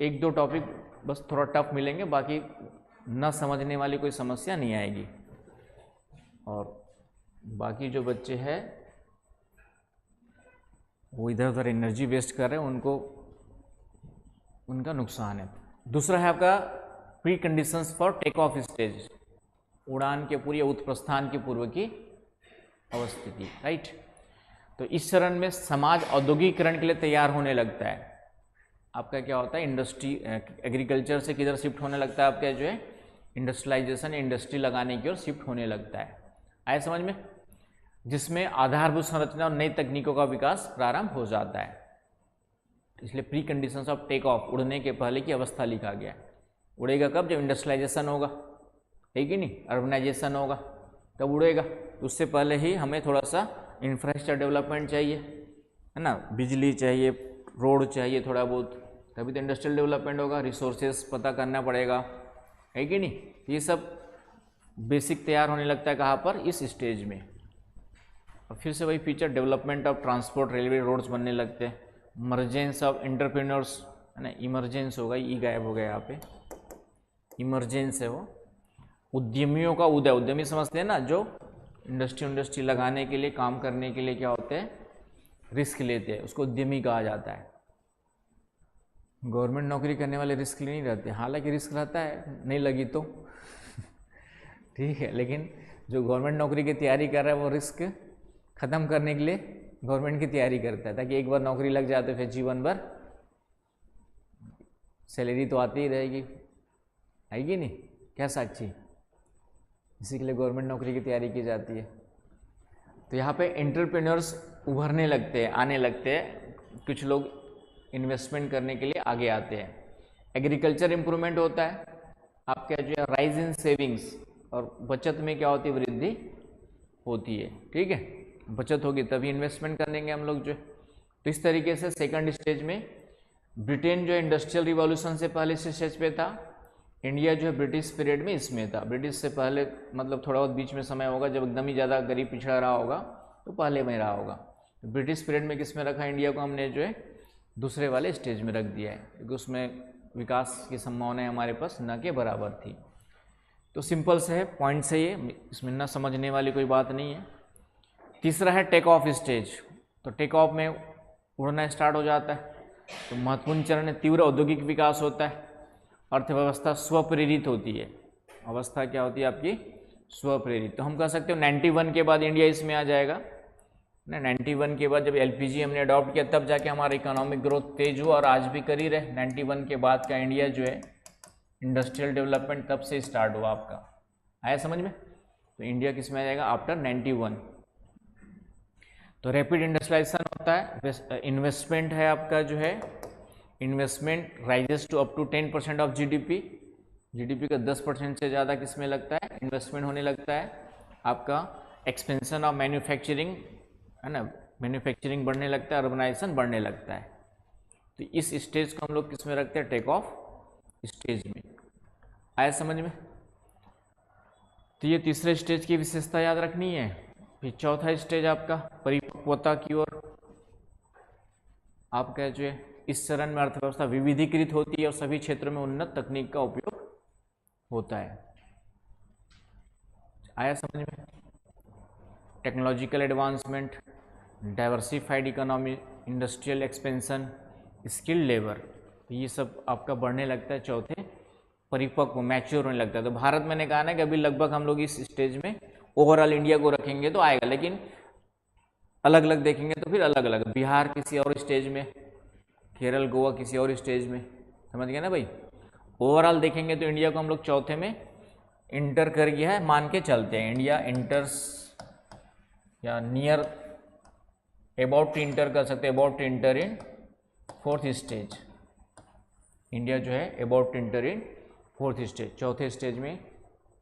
एक दो टॉपिक बस थोड़ा टफ मिलेंगे, बाकी न समझने वाली कोई समस्या नहीं आएगी। और बाकी जो बच्चे हैं वो इधर उधर एनर्जी वेस्ट कर रहे हैं, उनका नुकसान है। दूसरा है आपका pre conditions for take off stage, उड़ान के पूर्व या उत्प्रस्थान के पूर्व की अवस्थिति, राइट। तो इस चरण में समाज औद्योगिकीकरण के लिए तैयार होने लगता है। आपका क्या होता है, इंडस्ट्री एग्रीकल्चर से किधर शिफ्ट होने लगता है, आपका जो है इंडस्ट्रियलाइजेशन, इंडस्ट्री लगाने की ओर शिफ्ट होने लगता है। आया समझ में? जिसमें आधारभूत संरचना और नई तकनीकों का विकास प्रारंभ हो जाता है। इसलिए pre conditions of take off, उड़ने के पहले की अवस्था लिखा गया है। उड़ेगा कब? जब इंडस्ट्रियलाइजेशन होगा, है कि नहीं, अर्बनाइजेशन होगा, तब उड़ेगा। उससे पहले ही हमें थोड़ा सा इंफ्रास्ट्रक्चर डेवलपमेंट चाहिए, है ना, बिजली चाहिए, रोड चाहिए थोड़ा बहुत, तभी तो इंडस्ट्रियल डेवलपमेंट होगा। रिसोर्सेज पता करना पड़ेगा, है कि नहीं। ये सब बेसिक तैयार होने लगता है कहाँ पर? इस स्टेज में। और फिर से वही feature, development of transport, railway, roads बनने लगते हैं। इमरजेंस ऑफ एंटरप्रेन्योर्स, है ना, इमरजेंस होगा, ई गायब हो गया यहाँ पे, इमरजेंस है वो। उद्यमियों का उदय, उद्यमी समझते हैं ना, जो इंडस्ट्री लगाने के लिए, काम करने के लिए क्या होते हैं, रिस्क लेते हैं, उसको उद्यमी कहा जाता है। गवर्नमेंट नौकरी करने वाले रिस्क ले नहीं रहते, हालांकि रिस्क रहता है, नहीं लगी तो ठीक है, लेकिन जो गवर्नमेंट नौकरी की तैयारी कर रहा है वो रिस्क ख़त्म करने के लिए गवर्नमेंट की तैयारी करता है, ताकि एक बार नौकरी लग जाए तो फिर जीवन भर सैलरी तो आती ही रहेगी, है कि नहीं, क्या साक्षी? इसी के लिए गवर्नमेंट नौकरी की तैयारी की जाती है। तो यहाँ पे एंटरप्रेन्योर्स उभरने लगते हैं, आने लगते हैं, कुछ लोग इन्वेस्टमेंट करने के लिए आगे आते हैं। एग्रीकल्चर इंप्रूवमेंट होता है, आपका जो है राइज इन सेविंग्स, और बचत में क्या होती है, वृद्धि होती है, ठीक है। बचत होगी तभी इन्वेस्टमेंट करेंगे हम लोग जो। तो इस तरीके से सेकंड स्टेज में ब्रिटेन जो इंडस्ट्रियल रिवॉल्यूशन से पहले इस स्टेज पे था, इंडिया जो है ब्रिटिश पीरियड में इसमें था। ब्रिटिश से पहले मतलब थोड़ा बहुत बीच में समय होगा जब एकदम ही ज़्यादा गरीब पिछड़ा रहा होगा, तो पहले में रहा होगा। तो ब्रिटिश पीरियड में किस में रखा, इंडिया को हमने जो है दूसरे वाले स्टेज में रख दिया है, क्योंकि उसमें विकास की संभावनाएं हमारे पास न के बराबर थी। तो सिंपल से है, पॉइंट से ये, इसमें न समझने वाली कोई बात नहीं है। तीसरा है टेक ऑफ स्टेज। तो टेक ऑफ में उड़ना स्टार्ट हो जाता है। तो महत्वपूर्ण चरण है, तीव्र औद्योगिक विकास होता है, अर्थव्यवस्था स्वप्रेरित होती है। अवस्था क्या होती है आपकी, स्वप्रेरित। तो हम कह सकते हो 91 के बाद इंडिया इसमें आ जाएगा ना। 91 के बाद जब एलपीजी हमने अडॉप्ट किया तब जाके हमारा इकोनॉमिक ग्रोथ तेज हुआ, और आज भी कर ही रहे। 91 के बाद का इंडिया जो है इंडस्ट्रियल डेवलपमेंट तब से स्टार्ट हुआ आपका। आया समझ में? तो इंडिया किस में आ जाएगा आफ्टर 91। तो रैपिड इंडस्ट्रियलाइजेशन होता है, इन्वेस्टमेंट है आपका जो है, investment rises to up to 10% of GDP. GDP का 10% से ज़्यादा किस में लगता है, इन्वेस्टमेंट होने लगता है। आपका एक्सपेंशन ऑफ मैन्युफैक्चरिंग, है ना, मैन्युफैक्चरिंग बढ़ने लगता है, अर्बनाइजेशन बढ़ने लगता है। तो इस स्टेज को हम लोग किस में रखते हैं, टेक ऑफ स्टेज में। आया समझ में? तो ये तीसरे स्टेज की विशेषता याद रखनी है। फिर चौथा स्टेज आपका परिपक्वता की ओर। आपका जो है इस चरण में अर्थव्यवस्था विविधीकृत होती है और सभी क्षेत्रों में उन्नत तकनीक का उपयोग होता है। आया समझ में? Technological advancement, diversified economy, industrial expansion, skilled labour, ये सब आपका बढ़ने लगता है। चौथे परिपक्व, मैच्योर होने लगता है। तो भारत मैंने कहा ना कि अभी लगभग हम लोग इस स्टेज में ओवरऑल इंडिया को रखेंगे तो आएगा, लेकिन अलग अलग देखेंगे तो फिर अलग अलग। बिहार किसी और स्टेज में, केरल गोवा किसी और स्टेज में, समझ गए ना भाई। ओवरऑल देखेंगे तो इंडिया को हम लोग चौथे में इंटर कर गया है, मान के चलते हैं। इंडिया इंटर्स या नियर अबाउट टू इंटर कर सकते हैं, about to enter in fourth stage. India जो है about to enter in fourth stage, चौथे स्टेज में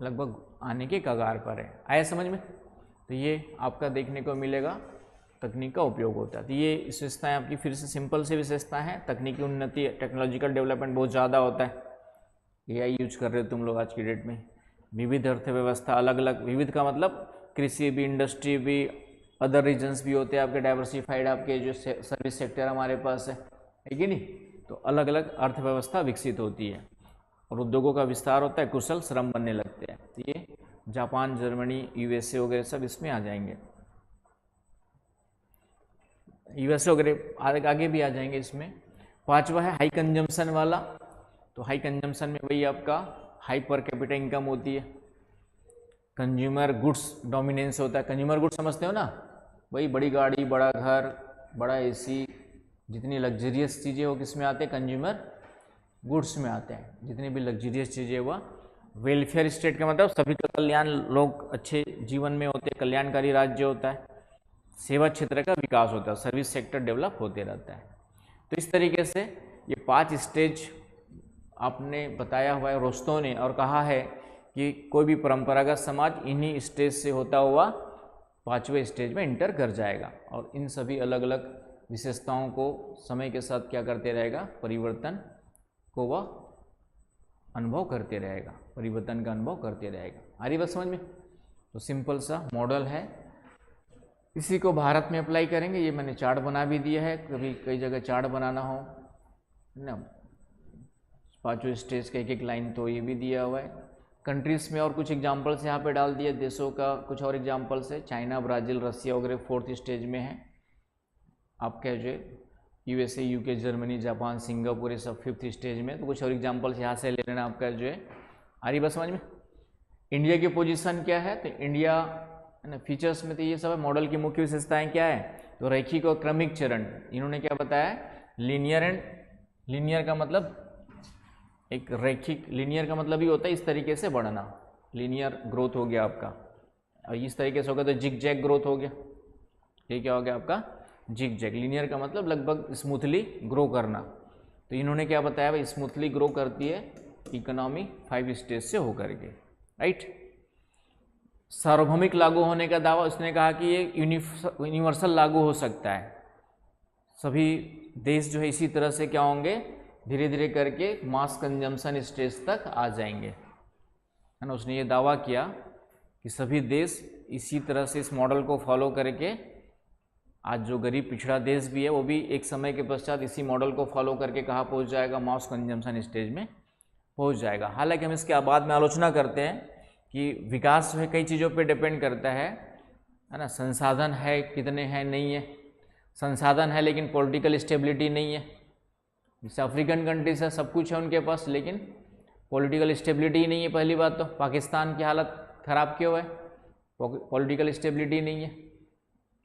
लगभग आने के कगार पर है। आया समझ में? तो ये आपका देखने को मिलेगा, तकनीक का उपयोग होता है। तो ये विशेषताएं आपकी फिर से सिंपल से विशेषता है। तकनीकी उन्नति, टेक्नोलॉजिकल डेवलपमेंट बहुत ज़्यादा होता है, AI यूज कर रहे हो तुम लोग आज की डेट में। विविध अर्थव्यवस्था, अलग अलग, विविध का मतलब कृषि भी, इंडस्ट्री भी, अदर रीजन्स भी होते हैं आपके, डाइवर्सिफाइड आपके जो सर्विस सेक्टर हमारे पास है कि नहीं। तो अलग अलग अर्थव्यवस्था विकसित होती है और उद्योगों का विस्तार होता है, कुशल श्रम बनने लगते हैं। तो ये जापान, जर्मनी, USA वगैरह सब इसमें आ जाएंगे, USA वगैरह आगे भी आ जाएंगे इसमें। पांचवा है हाई कंजम्पशन वाला। तो हाई कंजम्पशन में वही आपका हाई पर कैपिटा इनकम होती है, कंज्यूमर गुड्स डोमिनेंस होता है। कंज्यूमर गुड्स समझते हो ना, वही बड़ी गाड़ी, बड़ा घर, बड़ा AC, जितनी लग्जरियस चीज़ें वो किस में आते हैं, कंज्यूमर गुड्स में आते हैं। जितनी भी लग्जरियस चीज़ें हुआ, वेलफेयर स्टेट का मतलब सभी का कल्याण, लोग अच्छे जीवन में होते हैं, कल्याणकारी राज्य होता है। सेवा क्षेत्र का विकास होता है, सर्विस सेक्टर डेवलप होते रहता है। तो इस तरीके से ये 5 स्टेज आपने बताया हुआ है रोस्तों ने, और कहा है कि कोई भी परंपरागत समाज इन्हीं स्टेज से होता हुआ 5वें स्टेज में इंटर कर जाएगा, और इन सभी अलग अलग विशेषताओं को समय के साथ क्या करते रहेगा, परिवर्तन को वह अनुभव करते रहेगा, परिवर्तन का अनुभव करते रहेगा। आ रही बात समझ में। तो सिंपल सा मॉडल है, इसी को भारत में अप्लाई करेंगे। ये मैंने चार्ट बना भी दिया है, कभी कई जगह चार्ट बनाना हो ना, 5 स्टेज का एक एक लाइन, तो ये भी दिया हुआ है। कंट्रीज में और कुछ एग्जांपल्स यहाँ पे डाल दिए, देशों का कुछ और एग्जांपल्स है। चाइना, ब्राज़ील, रसिया वगैरह 4th स्टेज में है। आपका जो USA, UK, Germany, Japan, Singapore, ये सब 5th स्टेज में। तो कुछ और एग्जांपल्स यहाँ से ले लेना आपका जो है। आ रही बात समझ में। इंडिया की पोजीशन क्या है, तो इंडिया है ना, फीचर्स में तो ये सब है। मॉडल की मुख्य विशेषताएं क्या है, तो रैखिक और क्रमिक चरण। इन्होंने क्या बताया, लीनियर एंड, लीनियर का मतलब एक रैखिक, लीनियर का मतलब ही होता है इस तरीके से बढ़ना, लीनियर ग्रोथ हो गया आपका, और इस तरीके से होगा तो जिग जैग ग्रोथ हो गया। ये क्या हो गया आपका, जिग जैग। लीनियर का मतलब लगभग स्मूथली ग्रो करना। तो इन्होंने क्या बताया भाई, स्मूथली ग्रो करती है इकोनॉमी 5 स्टेज से होकर के, राइट। सार्वभौमिक लागू होने का दावा, उसने कहा कि ये यूनिवर्सल लागू हो सकता है, सभी देश जो है इसी तरह से क्या होंगे, धीरे धीरे करके मास कंजम्पशन स्टेज तक आ जाएंगे, है ना। उसने ये दावा किया कि सभी देश इसी तरह से इस मॉडल को फॉलो करके, आज जो गरीब पिछड़ा देश भी है वो भी एक समय के पश्चात इसी मॉडल को फॉलो करके कहाँ पहुँच जाएगा, मास कंजम्पशन स्टेज में पहुँच जाएगा। हालांकि हम इसके बाद में आलोचना करते हैं कि विकास जो है कई चीज़ों पे डिपेंड करता है ना। संसाधन है कितने हैं, नहीं है, संसाधन है लेकिन पॉलिटिकल स्टेबिलिटी नहीं है। जैसे अफ्रीकन कंट्रीज है, सब कुछ है उनके पास, लेकिन पॉलिटिकल स्टेबिलिटी नहीं है। पहली बात तो पाकिस्तान की हालत ख़राब क्यों है, पॉलिटिकल स्टेबिलिटी नहीं है।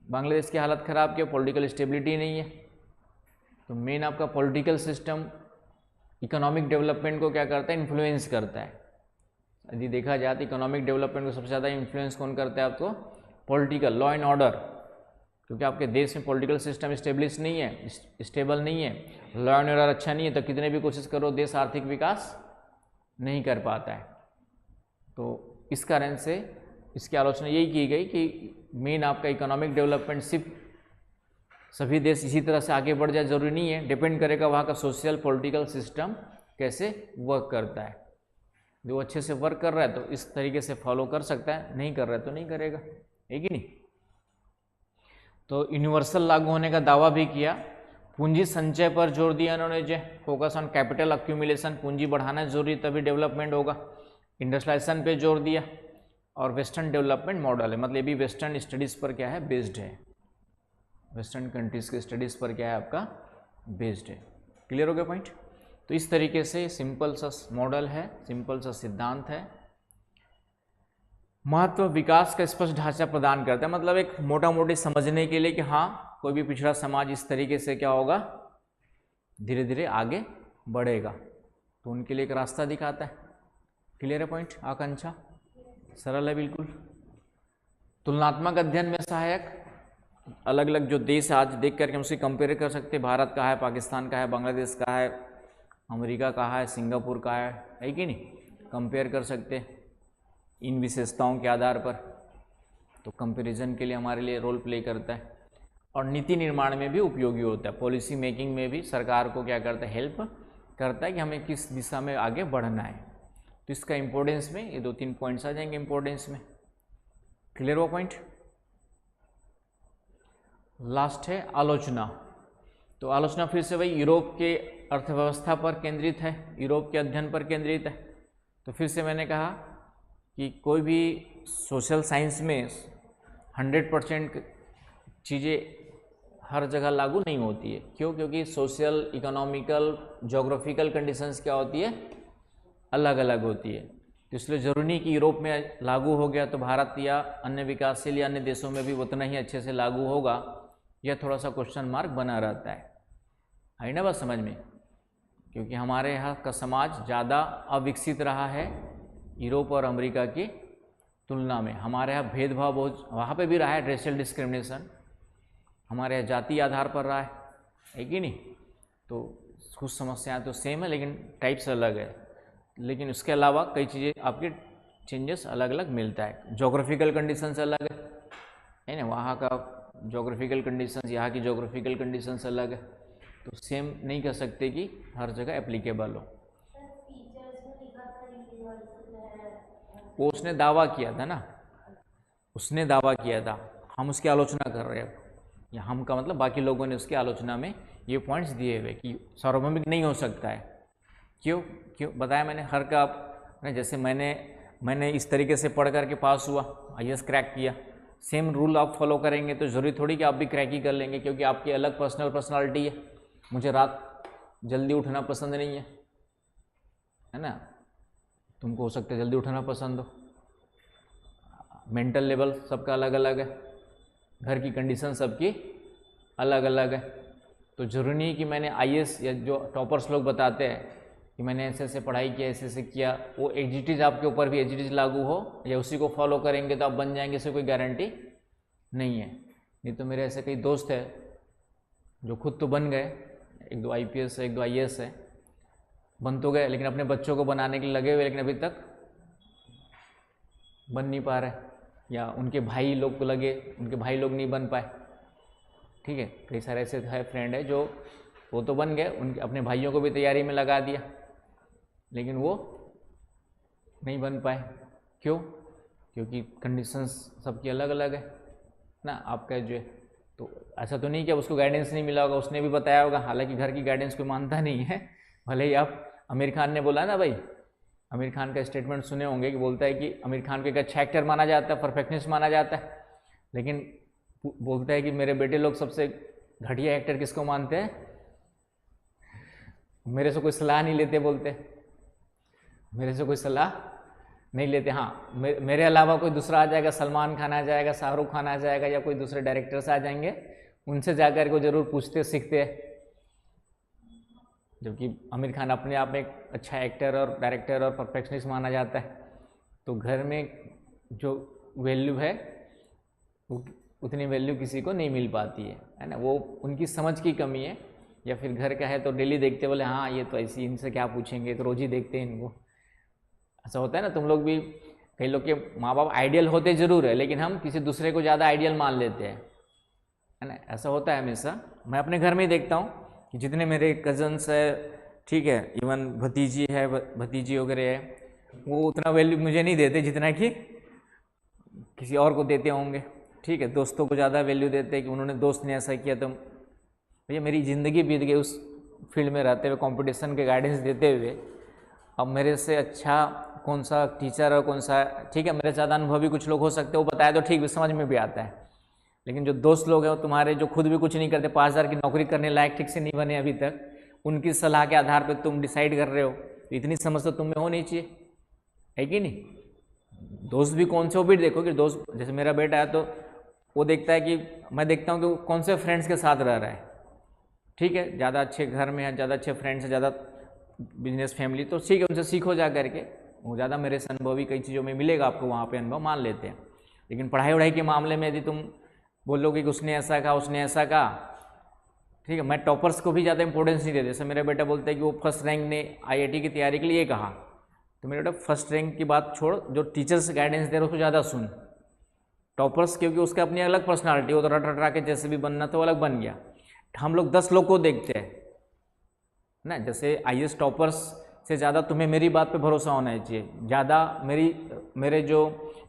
बांग्लादेश की हालत ख़राब क्यों, पॉलिटिकल स्टेबिलिटी नहीं है। तो मेन आपका पॉलिटिकल सिस्टम इकोनॉमिक डेवलपमेंट को क्या करता है, इन्फ्लुएंस करता है। यदि देखा जाए तो इकोनॉमिक डेवलपमेंट को सबसे ज़्यादा इन्फ्लुएंस कौन करता है आपको, पॉलिटिकल, लॉ एंड ऑर्डर। क्योंकि आपके देश में पॉलिटिकल सिस्टम स्टेब्लिश नहीं है, स्टेबल नहीं है, लॉ एंड ऑर्डर अच्छा नहीं है, तो कितने भी कोशिश करो देश आर्थिक विकास नहीं कर पाता है। तो इस कारण से इसकी आलोचना यही की गई कि मेन आपका इकोनॉमिक डेवलपमेंट सिर्फ सभी देश इसी तरह से आगे बढ़ जाए ज़रूरी नहीं है, डिपेंड करेगा वहाँ का सोशल पॉलिटिकल सिस्टम कैसे वर्क करता है। जो अच्छे से वर्क कर रहा है तो इस तरीके से फॉलो कर सकता है, नहीं कर रहा है तो नहीं करेगा, है कि नहीं। तो यूनिवर्सल लागू होने का दावा भी किया। पूंजी संचय पर जोर दिया इन्होंने, जो फोकस ऑन कैपिटल अक्यूमुलेशन, पूंजी बढ़ाना जरूरी तभी डेवलपमेंट होगा। इंडस्ट्रियलाइजेशन पे जोर दिया, और वेस्टर्न डेवलपमेंट मॉडल है, मतलब ये भी वेस्टर्न स्टडीज़ पर क्या है, बेस्ड है, वेस्टर्न कंट्रीज़ के स्टडीज़ पर क्या है आपका बेस्ड है। क्लियर हो गया पॉइंट। तो इस तरीके से सिंपल सा मॉडल है, सिंपल सा सिद्धांत है। महत्व विकास का स्पष्ट ढांचा प्रदान करता है, मतलब एक मोटा मोटी समझने के लिए कि हाँ कोई भी पिछड़ा समाज इस तरीके से क्या होगा, धीरे धीरे आगे बढ़ेगा, तो उनके लिए एक रास्ता दिखाता है। क्लियर है पॉइंट, आकांक्षा सरल है बिल्कुल। तुलनात्मक अध्ययन में सहायक, अलग अलग जो देश आज देख करके हम उसकी कंपेयर कर सकते हैं, भारत का है, पाकिस्तान का है, बांग्लादेश का है, अमेरिका का है, सिंगापुर का है कि नहीं, कंपेयर कर सकते हैं इन विशेषताओं के आधार पर। तो कंपैरिजन के लिए हमारे लिए रोल प्ले करता है, और नीति निर्माण में भी उपयोगी होता है, पॉलिसी मेकिंग में भी सरकार को क्या करता है, हेल्प करता है कि हमें किस दिशा में आगे बढ़ना है। तो इसका इम्पोर्टेंस में ये 2-3 पॉइंट्स आ जाएंगे इम्पोर्टेंस में। क्लियर वो पॉइंट। लास्ट है आलोचना। तो आलोचना फिर से वही यूरोप के अर्थव्यवस्था पर केंद्रित है, यूरोप के अध्ययन पर केंद्रित है। तो फिर से मैंने कहा कि कोई भी सोशल साइंस में 100% चीज़ें हर जगह लागू नहीं होती है। क्यों? क्योंकि सोशल, इकोनॉमिकल, जोग्राफिकल कंडीशंस क्या होती है, अलग अलग होती है। तो इसलिए ज़रूरी नहीं कि यूरोप में लागू हो गया तो भारत या अन्य विकासशील या अन्य देशों में भी उतना ही अच्छे से लागू होगा। यह थोड़ा सा क्वेश्चन मार्क बना रहता है ना बात समझ में। क्योंकि हमारे यहाँ का समाज ज़्यादा अविकसित रहा है यूरोप और अमेरिका की तुलना में। हमारे यहाँ भेदभाव बहुत, वहाँ पे भी रहा है, रेशियल डिस्क्रिमिनेशन हमारे यहाँ जाति आधार पर रहा है कि नहीं। तो कुछ समस्याएं तो सेम है लेकिन टाइप्स अलग है। लेकिन उसके अलावा कई चीज़ें आपके चेंजेस अलग अलग मिलता है। जोग्राफिकल कंडीशंस अलग है ना, वहाँ का जोग्राफिकल कंडीशंस, यहाँ की जोग्राफिकल कंडीशंस अलग है। तो सेम नहीं कह सकते कि हर जगह एप्लीकेबल हो। वो उसने दावा किया था ना, उसने दावा किया था, हम उसकी आलोचना कर रहे हैं। या हम का मतलब बाकी लोगों ने उसकी आलोचना में ये पॉइंट्स दिए हुए कि सार्वभौमिक नहीं हो सकता है। क्यों क्यों बताया मैंने, हर का जैसे मैंने इस तरीके से पढ़ करके पास हुआ, IAS क्रैक किया, सेम रूल आप फॉलो करेंगे तो ज़रूरी थोड़ी कि आप भी क्रैक ही कर लेंगे, क्योंकि आपकी अलग पर्सनालिटी है। मुझे रात जल्दी उठना पसंद नहीं है ना, तुमको हो सकता है जल्दी उठना पसंद हो। मेंटल लेवल सबका अलग अलग है, घर की कंडीशन सबकी अलग अलग है। तो ज़रूरी नहीं कि मैंने IAS या जो टॉपर्स लोग बताते हैं कि मैंने ऐसे ऐसे पढ़ाई किया, ऐसे ऐसे किया, वो एग्जिटीज आपके ऊपर भी एग्जिटीज लागू हो या उसी को फॉलो करेंगे तो आप बन जाएंगे, इससे कोई गारंटी नहीं है। नहीं तो मेरे ऐसे कई दोस्त हैं जो खुद तो बन गए, 1-2 IPS है, 1-2 IAS है, बन तो गए, लेकिन अपने बच्चों को बनाने के लिए लगे हुए, लेकिन अभी तक बन नहीं पा रहे। या उनके भाई लोग को लगे, उनके भाई लोग नहीं बन पाए। ठीक है, कई सारे ऐसे है फ्रेंड है जो वो तो बन गए, उनके अपने भाइयों को भी तैयारी में लगा दिया, लेकिन वो नहीं बन पाए। क्यों? क्योंकि कंडीशंस सबकी अलग अलग है ना। आपका जो है तो ऐसा तो नहीं कि उसको गाइडेंस नहीं मिला होगा, उसने भी बताया होगा, हालांकि घर की गाइडेंस कोई मानता नहीं है। भले ही आप आमिर खान ने बोला ना भाई, आमिर खान का स्टेटमेंट सुने होंगे कि बोलता है कि आमिर खान को एक अच्छा एक्टर माना जाता है, परफेक्टनेस माना जाता है, लेकिन बोलता है कि मेरे बेटे लोग सबसे घटिया एक्टर किसको मानते हैं, मेरे से कोई सलाह नहीं लेते, बोलते मेरे से कोई सलाह नहीं लेते। हाँ, मेरे अलावा कोई दूसरा आ जाएगा, सलमान खान आ जाएगा, शाहरुख खान आ जाएगा, या कोई दूसरे डायरेक्टर्स आ जाएंगे, उनसे जाकर को जरूर पूछते सीखते हैं। जबकि आमिर खान अपने आप में एक अच्छा एक्टर और डायरेक्टर और परफेक्शनिस्ट माना जाता है। तो घर में जो वैल्यू है उतनी वैल्यू किसी को नहीं मिल पाती है ना। वो उनकी समझ की कमी है, या फिर घर का है तो डेली देखते बोले हाँ ये तो ऐसी, इनसे क्या पूछेंगे, तो रोज ही देखते हैं इनको। ऐसा होता है ना, तुम लोग भी, कई लोग के माँ बाप आइडियल होते जरूर है, लेकिन हम किसी दूसरे को ज़्यादा आइडियल मान लेते हैं, है ना। ऐसा होता है हमेशा। मैं अपने घर में ही देखता हूँ कि जितने मेरे कजन्स है, ठीक है, इवन भतीजी है, भतीजी वगैरह है, वो उतना वैल्यू मुझे नहीं देते जितना कि किसी और को देते होंगे। ठीक है, दोस्तों को ज़्यादा वैल्यू देते हैं कि उन्होंने, दोस्त ने ऐसा किया तो भैया मेरी ज़िंदगी बीत गई उस फील्ड में रहते हुए, कंपटीशन के गाइडेंस देते हुए। अब मेरे से अच्छा कौन सा टीचर और कौन सा, ठीक है, मेरे ज़्यादा अनुभवी कुछ लोग हो सकते हैं, वो बताया तो ठीक भी समझ में भी आता है, लेकिन जो दोस्त लोग हैं वो तुम्हारे, जो खुद भी कुछ नहीं करते, 5,000 की नौकरी करने लायक ठीक से नहीं बने अभी तक, उनकी सलाह के आधार पर तुम डिसाइड कर रहे हो, तो इतनी समझ तो तुम में होनी चाहिए, है कि नहीं। दोस्त भी कौन से, वो भी देखो कि दोस्त, जैसे मेरा बेटा है तो वो देखता है कि, मैं देखता हूँ कि वो कौन से फ्रेंड्स के साथ रह रहा है। ठीक है, ज़्यादा अच्छे घर में है, ज़्यादा अच्छे फ्रेंड्स है, ज़्यादा बिजनेस फैमिली, तो ठीक है, उनसे सीखो जा करके, वो ज़्यादा मेरे से अनुभवी कई चीज़ों में मिलेगा आपको, वहाँ पे अनुभव मान लेते हैं। लेकिन पढ़ाई वढ़ाई के मामले में यदि तुम बोलोगे कि उसने ऐसा कहा, उसने ऐसा कहा, ठीक है, मैं टॉपर्स को भी ज़्यादा इंपॉर्टेंस नहीं देते। जैसे मेरा बेटा बोलता है कि वो फर्स्ट रैंक ने IIT की तैयारी के लिए कहा, तो मेरा बेटा फर्स्ट रैंक की बात छोड़, जो टीचर्स गाइडेंस दे रहे उसको ज़्यादा सुन। टॉपर्स क्योंकि उसका अपनी अलग पर्सनालिटी, वो तो रट रटा के जैसे भी बनना तो अलग बन गया। हम लोग 10 लोग को देखते हैं ना, जैसे IAS टॉपर्स से ज़्यादा तुम्हें मेरी बात पे भरोसा होना चाहिए, ज़्यादा मेरे जो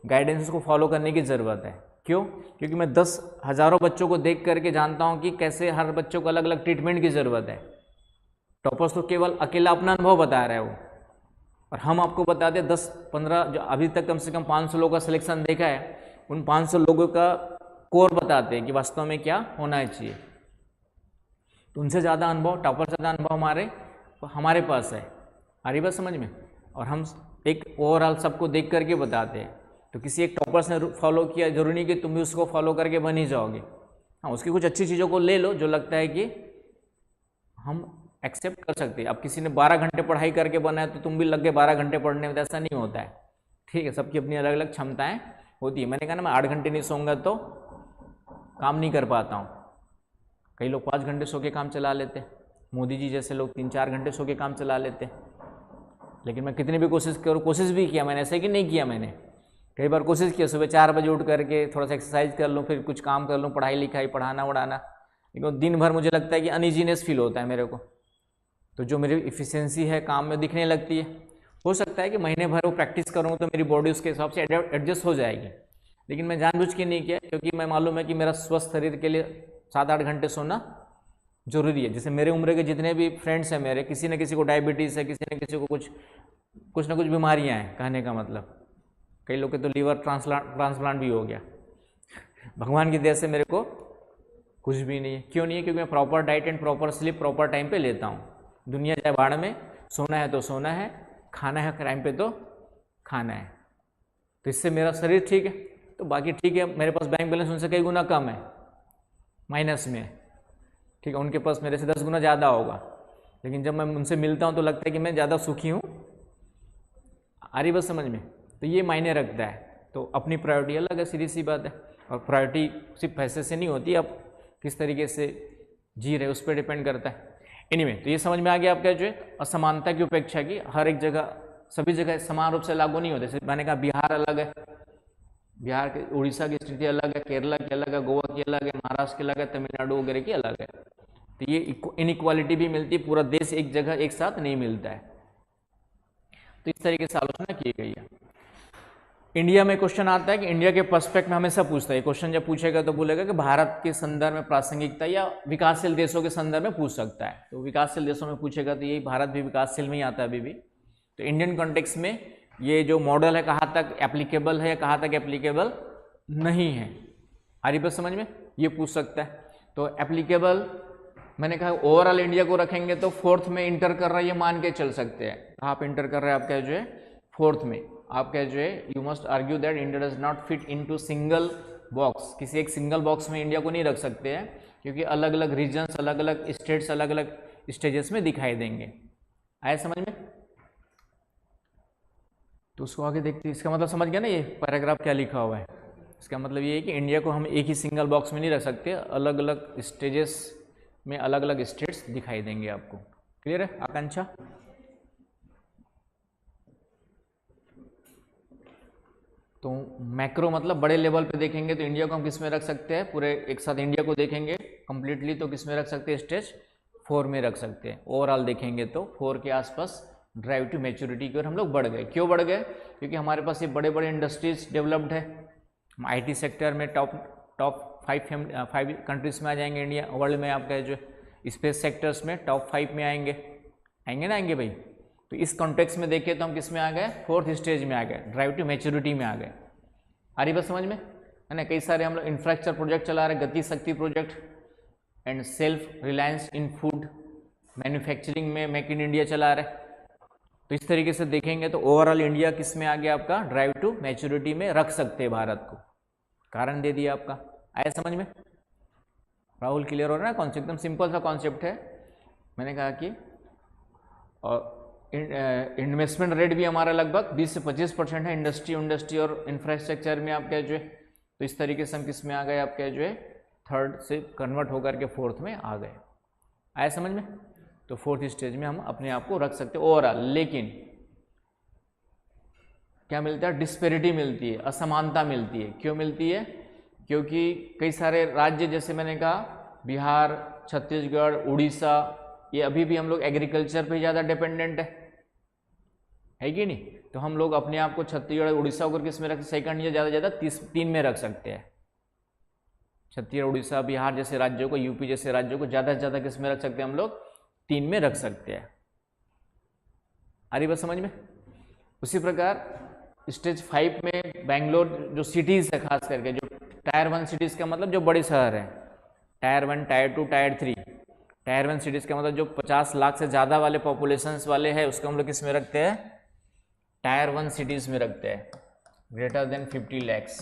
गाइडेंस को फॉलो करने की ज़रूरत है। क्यों? क्योंकि मैं 10 हज़ारों बच्चों को देख करके जानता हूँ कि कैसे हर बच्चों को अलग अलग ट्रीटमेंट की ज़रूरत है। टॉपर्स तो केवल अकेला अपना अनुभव बता रहे हो, और हम आपको बताते 10-15 जो अभी तक कम से कम 500 लोगों का सिलेक्शन देखा है, उन 500 लोगों का कोर बताते हैं कि वास्तव में क्या होना चाहिए। तो उनसे ज़्यादा अनुभव, टॉपर से ज़्यादा अनुभव हमारे पास है। आ रही बात समझ में? और हम एक ओवरऑल सबको देख करके बताते हैं। तो किसी एक टॉपर्स ने फॉलो किया, जरूरी नहीं कि तुम भी उसको फॉलो करके बन ही जाओगे। हाँ, उसकी कुछ अच्छी चीज़ों को ले लो जो लगता है कि हम एक्सेप्ट कर सकते हैं। अब किसी ने 12 घंटे पढ़ाई करके बना है तो तुम भी लग गए 12 घंटे पढ़ने में, तो ऐसा नहीं होता है। ठीक है, सबकी अपनी अलग अलग क्षमताएं होती है। मैंने कहा ना, मैं 8 घंटे नहीं सोऊंगा तो काम नहीं कर पाता हूँ। कई लोग 5 घंटे सो के काम चला लेते, मोदी जी जैसे लोग 3-4 घंटे सो के काम चला लेते। लेकिन मैं कितनी भी कोशिश भी किया मैंने, ऐसे कि नहीं किया मैंने, कई बार कोशिश किया सुबह 4 बजे उठ करके थोड़ा सा एक्सरसाइज कर लूँ, फिर कुछ काम कर लूँ, पढ़ाई लिखाई, पढ़ाना वढ़ाना, लेकिन दिन भर मुझे लगता है कि अनइजीनेस फील होता है मेरे को। तो जो मेरी इफ़िशियंसी है काम में दिखने लगती है। हो सकता है कि महीने भर वो प्रैक्टिस करूँ तो मेरी बॉडी उसके हिसाब से एडजस्ट हो जाएगी, लेकिन मैं जानबूझ के नहीं किया, क्योंकि मैं मालूम है कि मेरा स्वस्थ शरीर के लिए 7-8 घंटे सोना जरूरी है। जैसे मेरे उम्र के जितने भी फ्रेंड्स हैं मेरे, किसी न किसी को डायबिटीज़ है, किसी न किसी को कुछ ना कुछ बीमारियां हैं। कहने का मतलब, कई लोग के तो लीवर ट्रांसप्लांट भी हो गया। भगवान की दया से मेरे को कुछ भी नहीं है। क्यों नहीं है? क्योंकि मैं proper diet and proper sleep proper time पे लेता हूँ। दुनिया जाए भाड़ में, सोना है तो सोना है, खाना है टाइम पे तो खाना है। तो इससे मेरा शरीर ठीक है, तो बाकी ठीक है। मेरे पास बैंक बैलेंस उनसे कई गुना कम है, माइनस में है। ठीक है, उनके पास मेरे से 10 गुना ज़्यादा होगा, लेकिन जब मैं उनसे मिलता हूँ तो लगता है कि मैं ज़्यादा सुखी हूँ। आ रही बात समझ में? तो ये मायने रखता है। तो अपनी प्रायोरिटी अलग है, सीधी सी बात है। और प्रायोरिटी सिर्फ पैसे से नहीं होती, आप किस तरीके से जी रहे उस पर डिपेंड करता है। एनीवे, तो ये समझ में आ गया आपका जो है असमानता की उपेक्षा की हर एक जगह, सभी जगह समान रूप से लागू नहीं होते। मैंने कहा बिहार अलग है, बिहार के उड़ीसा की स्थिति अलग है, केरला की अलग है, गोवा की अलग है, महाराष्ट्र की अलग है, तमिलनाडु वगैरह की अलग है। तो ये इनइक्वालिटी भी मिलती है, पूरा देश एक जगह एक साथ नहीं मिलता है। तो इस तरीके से आलोचना की गई है। इंडिया में क्वेश्चन आता है कि इंडिया के पर्सपेक्ट में हमेशा पूछता है क्वेश्चन, जब पूछेगा तो बोलेगा कि भारत के संदर्भ में प्रासंगिकता, या विकासशील देशों के संदर्भ में पूछ सकता है। तो विकासशील देशों में पूछेगा तो यही भारत भी विकासशील में ही आता है अभी भी। तो इंडियन कॉन्टेक्स्ट में ये जो मॉडल है कहाँ तक एप्लीकेबल है या कहाँ तक एप्लीकेबल नहीं है, हरी बात समझ में, ये पूछ सकता है। तो एप्लीकेबल मैंने कहा ओवरऑल इंडिया को रखेंगे तो 4th में इंटर कर रहा है, ये मान के चल सकते हैं। आप इंटर कर रहे हैं, आपका जो है 4th में, आपका जो है you must argue that India does not fit into single box. किसी एक सिंगल बॉक्स में इंडिया को नहीं रख सकते हैं, क्योंकि अलग अलग रीजन्स, अलग अलग स्टेट्स अलग अलग स्टेजेस में दिखाई देंगे। आया समझ में? तो उसको आगे देखते हैं। इसका मतलब समझ गया ना, ये पैराग्राफ क्या लिखा हुआ है। इसका मतलब ये है कि इंडिया को हम एक ही सिंगल बॉक्स में नहीं रख सकते, अलग अलग स्टेजेस में अलग अलग स्टेट्स दिखाई देंगे आपको। क्लियर है आकांक्षा? तो मैक्रो मतलब बड़े लेवल पे देखेंगे तो इंडिया को हम किस में रख सकते हैं, पूरे एक साथ इंडिया को देखेंगे कंप्लीटली तो किस में रख सकते हैं, स्टेज 4 में रख सकते हैं। ओवरऑल देखेंगे तो 4 के आसपास ड्राइव टू मैच्योरिटी की ओर हम लोग बढ़ गए। क्यों बढ़ गए? क्योंकि हमारे पास ये बड़े बड़े इंडस्ट्रीज डेवलप्ड है। हम IT सेक्टर में टॉप 5 कंट्रीज में आ जाएंगे इंडिया, वर्ल्ड में। आपका जो स्पेस सेक्टर्स में टॉप 5 में आएंगे ना, आएंगे भाई। तो इस कॉन्टेक्स्ट में देखें तो हम किस में आ गए, 4th स्टेज में आ गए, ड्राइव टू मैच्योरिटी में आ गए। आ रही बात समझ में है ना? कई सारे हम लोग इंफ्रास्ट्रक्चर प्रोजेक्ट चला रहे, गति शक्ति project and self reliance in food manufacturing में मेक इन इंडिया चला रहे। तो इस तरीके से देखेंगे तो ओवरऑल इंडिया किस में आ गया, आपका ड्राइव टू मैच्योरिटी में रख सकते हैं भारत को। कारण दे दिया आपका। आया समझ में? राहुल क्लियर हो रहा है ना कॉन्सेप्ट? एकदम सिंपल सा कॉन्सेप्ट है। मैंने कहा कि इन्वेस्टमेंट रेट भी हमारा लगभग 20 से 25% है इंडस्ट्री और इंफ्रास्ट्रक्चर में आपका जो है। तो इस तरीके से हम किस में आ गए, आपका जो है 3rd से कन्वर्ट होकर के 4th में आ गए। आया समझ में? तो 4th स्टेज में हम अपने आप को रख सकते हैं ओवरऑल। लेकिन क्या मिलता है, डिस्पेरिटी मिलती है, असमानता मिलती है। क्यों मिलती है? क्योंकि कई सारे राज्य, जैसे मैंने कहा बिहार, छत्तीसगढ़, उड़ीसा, ये अभी भी हम लोग एग्रीकल्चर पे ज़्यादा डिपेंडेंट है। है कि नहीं। तो हम लोग अपने आप को छत्तीसगढ़ उड़ीसा को किस में रख, सेकंड या ज़्यादा ज़्यादा 3 में रख सकते हैं। छत्तीसगढ़ उड़ीसा बिहार जैसे राज्यों को, यूपी जैसे राज्यों को ज़्यादा से ज़्यादा किस में रख सकते हैं हम लोग, 3 में रख सकते हैं। आ रही बात समझ में। उसी प्रकार स्टेज 5 में बेंगलोर जो सिटीज़ है, खास करके जो टायर 1 सिटीज़ का मतलब जो बड़े शहर हैं, tyre 1, tyre 2, tyre 3। Tyre 1 cities का मतलब जो 50 लाख से ज़्यादा वाले पॉपुलेशंस वाले हैं, उसको हम लोग किस में रखते हैं, टायर 1 सिटीज़ में रखते हैं, greater than 50 lakhs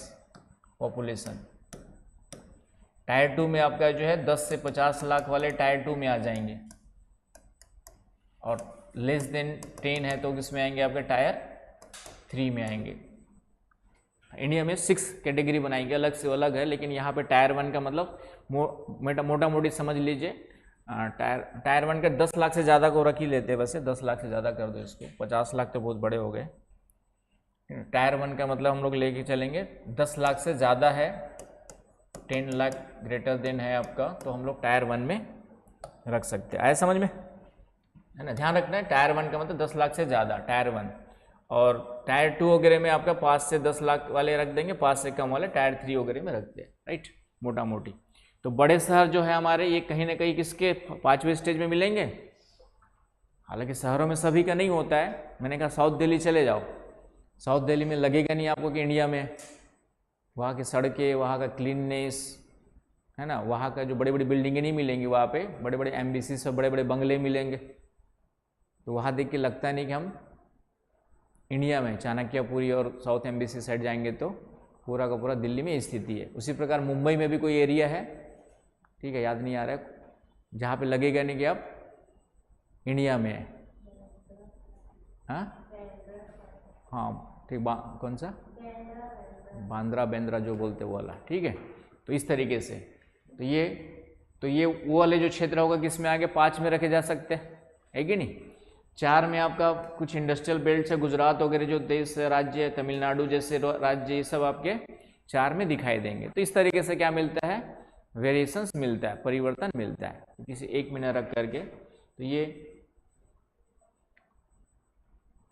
population. Tyre 2 में आपका जो है 10 से 50 लाख वाले टायर 2 में आ जाएंगे, और लेस देन 10 है तो किसमें आएंगे, आपके टायर 3 में आएंगे। इंडिया में 6 कैटेगरी बनाएंगे, अलग से अलग है, लेकिन यहाँ पे टायर 1 का मतलब मोटा मोटी समझ लीजिए। टायर 1 के 10 लाख से ज़्यादा को रख ही लेते हैं, वैसे 10 लाख से ज़्यादा कर दो इसको, 50 लाख तो बहुत बड़े हो गए। टायर 1 का मतलब हम लोग लेके चलेंगे 10 लाख से ज़्यादा है, 10 लाख ग्रेटर देन है आपका, तो हम लोग टायर 1 में रख सकते हैं। आया समझ में, है ना। ध्यान रखना है, टायर 1 का मतलब 10 लाख से ज़्यादा, टायर 1। और टायर 2 वगैरह में आपका 5 से 10 लाख वाले रख देंगे, 5 से कम वाले टायर 3 वगैरह में रखते हैं, राइट, मोटा मोटी। तो बड़े शहर जो है हमारे, ये कहीं ना कहीं किसके 5वें स्टेज में मिलेंगे। हालांकि शहरों में सभी का नहीं होता है, मैंने कहा साउथ दिल्ली चले जाओ, साउथ दिल्ली में लगेगा नहीं आपको कि इंडिया में, वहाँ की सड़कें, वहाँ का क्लीननेस, है ना, वहाँ का जो बड़ी बड़ी बिल्डिंगें नहीं मिलेंगी, वहाँ पे बड़े बड़े एम्बेसी से बड़े बड़े बंगले मिलेंगे। तो वहाँ देख के लगता नहीं कि हम इंडिया में, चाणक्यपुरी और साउथ एम्बेसी साइड जाएंगे तो पूरा का पूरा दिल्ली में स्थिति है। उसी प्रकार मुंबई में भी कोई एरिया है, ठीक है, याद नहीं आ रहा है, जहाँ पे लगेगा नहीं कि आप इंडिया में है। हाँ ठीक, कौन सा, बांद्रा बेंद्रा जो बोलते वो वाला, ठीक है। तो इस तरीके से तो ये वो वाले जो क्षेत्र होगा किस में आगे 5 में रखे जा सकते हैं, है कि नहीं। 4 में आपका कुछ इंडस्ट्रियल बेल्ट है, गुजरात वगैरह जो देश राज्य, तमिलनाडु जैसे राज्य, ये सब आपके 4 में दिखाई देंगे। तो इस तरीके से क्या मिलता है, वेरिएशंस मिलता है, परिवर्तन मिलता है, किसी एक में न रख करके। तो ये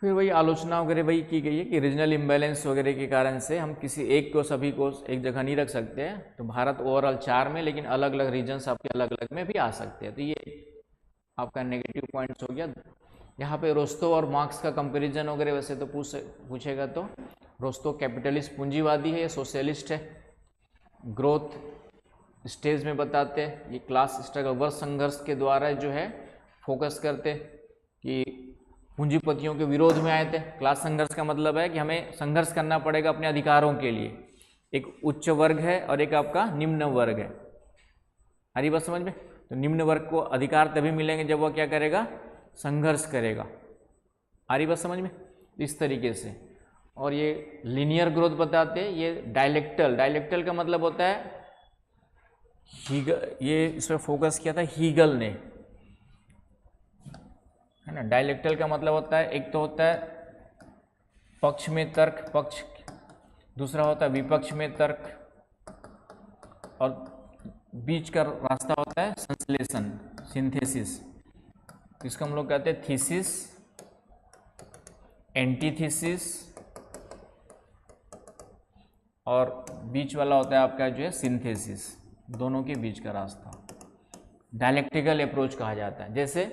फिर वही आलोचना वगैरह वही की गई है कि रीजनल इम्बैलेंस वगैरह के कारण से हम किसी एक को, सभी को एक जगह नहीं रख सकते हैं। तो भारत ओवरऑल 4 में, लेकिन अलग अलग रीजन्स आपके अलग अलग में भी आ सकते हैं। तो ये आपका नेगेटिव पॉइंट्स हो गया। यहाँ पे रोस्तो और मार्क्स का कंपैरिजन वगैरह वैसे तो पूछेगा, तो रोस्तो कैपिटलिस्ट पूंजीवादी है या सोशलिस्ट है, ग्रोथ स्टेज में बताते हैं, ये क्लास स्ट्रगल वर्ग संघर्ष के द्वारा जो है फोकस करते कि पूंजीपतियों के विरोध में आए थे। क्लास संघर्ष का मतलब है कि हमें संघर्ष करना पड़ेगा अपने अधिकारों के लिए। एक उच्च वर्ग है और एक आपका निम्न वर्ग है, आ रही बात समझ में। तो निम्न वर्ग को अधिकार तभी मिलेंगे जब वह क्या करेगा, संघर्ष करेगा, आ रही बात समझ में। इस तरीके से। और ये लीनियर ग्रोथ बताते हैं, ये डायलेक्टल का मतलब होता है ये इस पर फोकस किया था हीगल ने, है ना। डायलेक्टल का मतलब होता है, एक तो होता है पक्ष में तर्क, पक्ष, दूसरा होता है विपक्ष में तर्क, और बीच का रास्ता होता है संश्लेषण, सिंथेसिस। इसको हम लोग कहते हैं थीसिस, एंटीथीसिस, और बीच वाला होता है आपका जो है सिंथेसिस। दोनों के बीच का रास्ता डायलेक्टिकल अप्रोच कहा जाता है। जैसे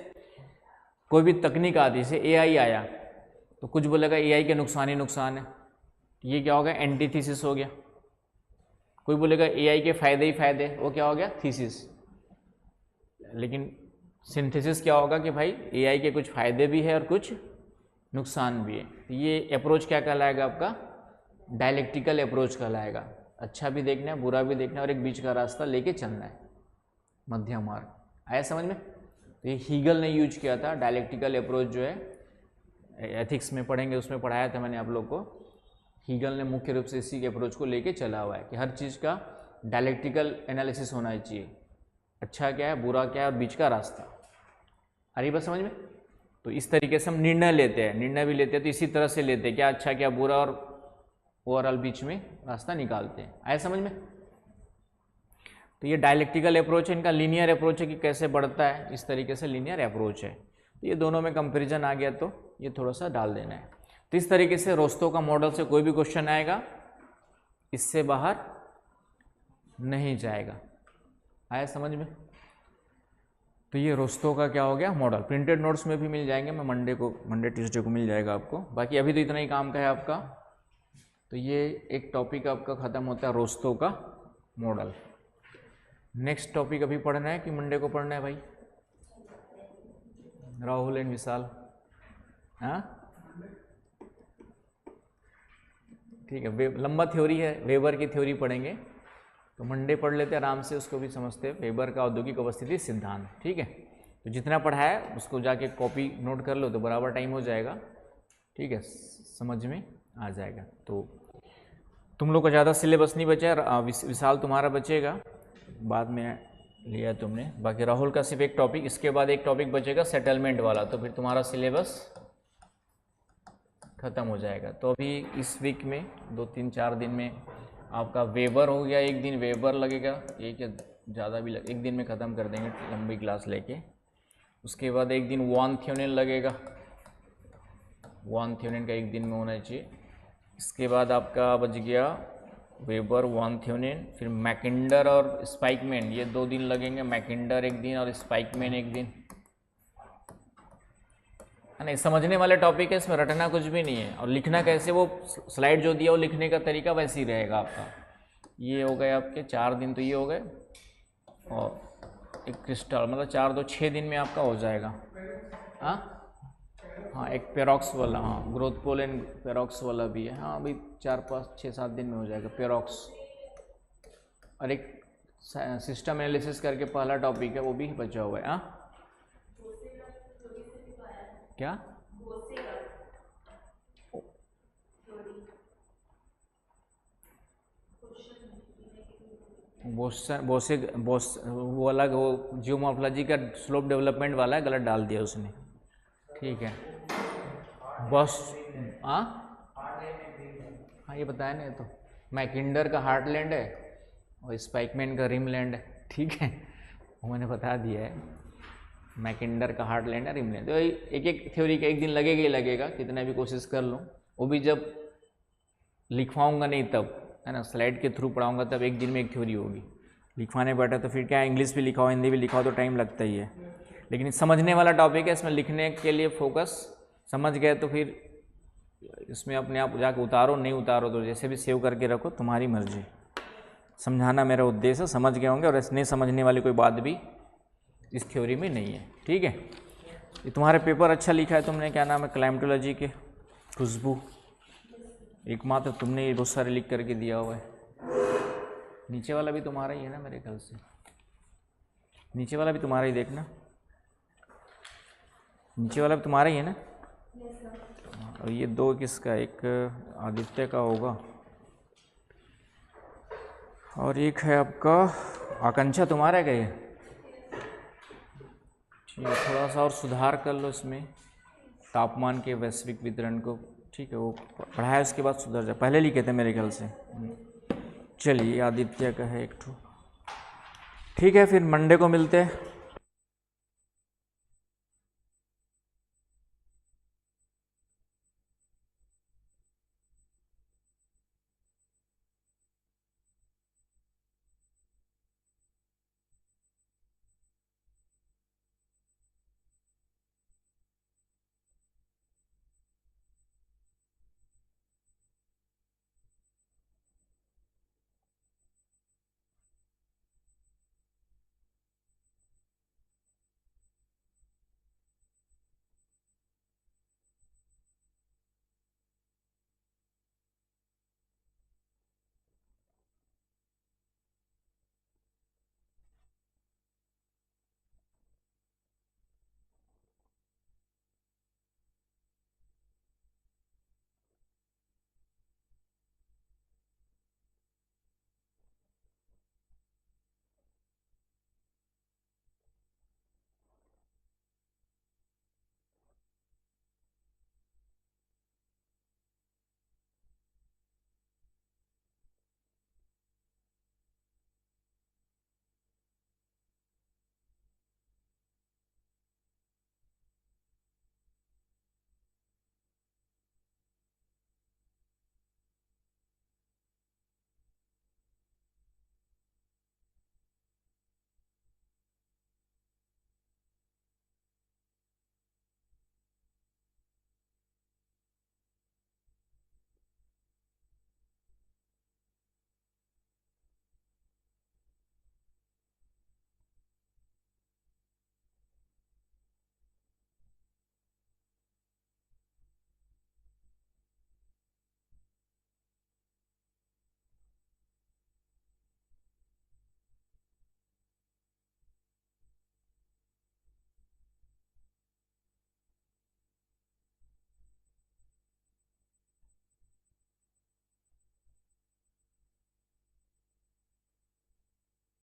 कोई भी तकनीक आती है, जैसे एआई आया, तो कुछ बोलेगा एआई के नुकसान ही नुकसान है, ये क्या हो गया, एंटीथीसिस हो गया। कोई बोलेगा एआई के फायदे ही फायदे, वो क्या हो गया, थीसिस। लेकिन सिंथेसिस क्या होगा कि भाई एआई के कुछ फायदे भी है और कुछ नुकसान भी है। तो ये अप्रोच क्या कहलाएगा, आपका डायलेक्टिकल अप्रोच कहलाएगा। अच्छा भी देखना है, बुरा भी देखना है, और एक बीच का रास्ता लेके चलना है, मध्यम मार्ग। आया समझ में। तो ये हीगल ने यूज किया था डायलेक्टिकल अप्रोच, जो है एथिक्स में पढ़ेंगे, उसमें पढ़ाया था मैंने आप लोग को। हीगल ने मुख्य रूप से इसी के अप्रोच को लेके चला हुआ है कि हर चीज़ का डायलेक्टिकल एनालिसिस होना चाहिए, अच्छा क्या है, बुरा क्या है, और बीच का रास्ता। आ रही बात समझ में। तो इस तरीके से हम निर्णय लेते हैं, निर्णय भी लेते हैं तो इसी तरह से लेते हैं, क्या अच्छा क्या बुरा, और ओवरऑल बीच में रास्ता निकालते हैं। आया समझ में। तो ये डायलेक्टिकल अप्रोच है, इनका लीनियर अप्रोच है कि कैसे बढ़ता है, इस तरीके से लीनियर अप्रोच है। तो ये दोनों में कंपैरिजन आ गया तो ये थोड़ा सा डाल देना है। तो इस तरीके से रोस्तों का मॉडल से कोई भी क्वेश्चन आएगा, इससे बाहर नहीं जाएगा। आया समझ में? तो ये रोस्तों का क्या हो गया मॉडल। प्रिंटेड नोट्स में भी मिल जाएंगे, मैं मंडे ट्यूसडे को मिल जाएगा आपको। बाकी अभी तो इतना ही काम का है आपका। तो ये एक टॉपिक आपका ख़त्म होता है रोस्तों का मॉडल। नेक्स्ट टॉपिक अभी पढ़ना है कि मंडे को पढ़ना है भाई? राहुल एंड विशाल, हाँ ठीक है। लंबा थ्योरी है, वेबर की थ्योरी पढ़ेंगे, तो मंडे पढ़ लेते आराम से, उसको भी समझते हैं। वेबर का औद्योगिक अवस्थिति सिद्धांत, ठीक है। तो जितना पढ़ा है उसको जाके कॉपी नोट कर लो तो बराबर टाइम हो जाएगा, ठीक है, समझ में आ जाएगा। तो तुम लोग का ज़्यादा सिलेबस नहीं बचा, विशाल तुम्हारा बचेगा, बाद में लिया तुमने। बाकी राहुल का सिर्फ एक टॉपिक, इसके बाद एक टॉपिक बचेगा सेटलमेंट वाला, तो फिर तुम्हारा सिलेबस ख़त्म हो जाएगा। तो अभी इस वीक में 2-3-4 दिन में आपका वेबर हो गया, एक दिन वेबर लगेगा, एक या ज़्यादा भी एक दिन में ख़त्म कर देंगे लंबी क्लास लेके। उसके बाद एक दिन वॉन थ्योनेन लगेगा, वॉन थ्योनेन का एक दिन में होना चाहिए। इसके बाद आपका बच गया वेबर, वॉन थ्योनेन, फिर मैकिंडर और स्पाइकमैन, ये 2 दिन लगेंगे। मैकिंडर एक दिन और स्पाइकमैन एक दिन, है ना। समझने वाले टॉपिक है, इसमें रटना कुछ भी नहीं है। और लिखना कैसे, वो स्लाइड जो दिया वो लिखने का तरीका वैसे ही रहेगा आपका। ये हो गए आपके 4 दिन, तो ये हो गए, और एक क्रिस्टल, मतलब 4-2-6 दिन में आपका हो जाएगा। हाँ एक पेरोक्स वाला, हाँ ग्रोथ पोल एंड पेरोक्स वाला भी है। हाँ अभी 4-5-6-7 दिन में हो जाएगा पेरोक्स। और एक सिस्टम एनालिसिस करके पहला टॉपिक है, वो भी बचा हुआ है। हाँ क्या वो अलग, वो जियोमॉर्फोलॉजी का स्लोप डेवलपमेंट वाला है, गलत डाल दिया उसने, ठीक है। बॉस हाँ ये बताया नहीं तो, मैकिंडर का हार्टलैंड है और स्पाइकमैन का रिमलैंड है, ठीक है, वो मैंने बता दिया है। मैकिंडर का हार्टलैंड है, रिमलैंड। तो एक एक थ्योरी का एक दिन लगेगा ही लगेगा, कितना भी कोशिश कर लो। वो भी जब लिखवाऊंगा नहीं तब, है ना, स्लाइड के थ्रू पढ़ाऊंगा तब एक दिन में एक थ्योरी होगी। लिखवाने बैठा तो फिर क्या, इंग्लिश भी लिखाओ हिंदी भी लिखाओ तो टाइम लगता ही है। लेकिन समझने वाला टॉपिक है, इसमें लिखने के लिए फोकस, समझ गए तो फिर इसमें अपने आप जाकर उतारो, नहीं उतारो तो जैसे भी सेव करके रखो, तुम्हारी मर्जी। समझाना मेरा उद्देश्य है, समझ गए होंगे। और नहीं समझने वाली कोई बात भी इस थ्योरी में नहीं है, ठीक है। ये तुम्हारे पेपर अच्छा लिखा है तुमने, क्या नाम है, क्लाइमेटोलॉजी के, खुशबू, एकमात्र तुमने ये बहुत सारे लिख करके दिया हुआ है। नीचे वाला भी तुम्हारा ही है ना मेरे ख्याल से, नीचे वाला भी तुम्हारा ही, देखना नीचे वाला भी तुम्हारा ही है ना। और ये 2 किसका, एक आदित्य का होगा और एक है आपका आकांक्षा, तुम्हारा क्या है। थोड़ा सा और सुधार कर लो इसमें, तापमान के वैश्विक वितरण को, ठीक है, वो पढ़ाया उसके बाद सुधर जाए, पहले लिखे थे मेरे ख्याल से। चलिए आदित्य का है एक ठो, ठीक है। फिर मंडे को मिलते हैं।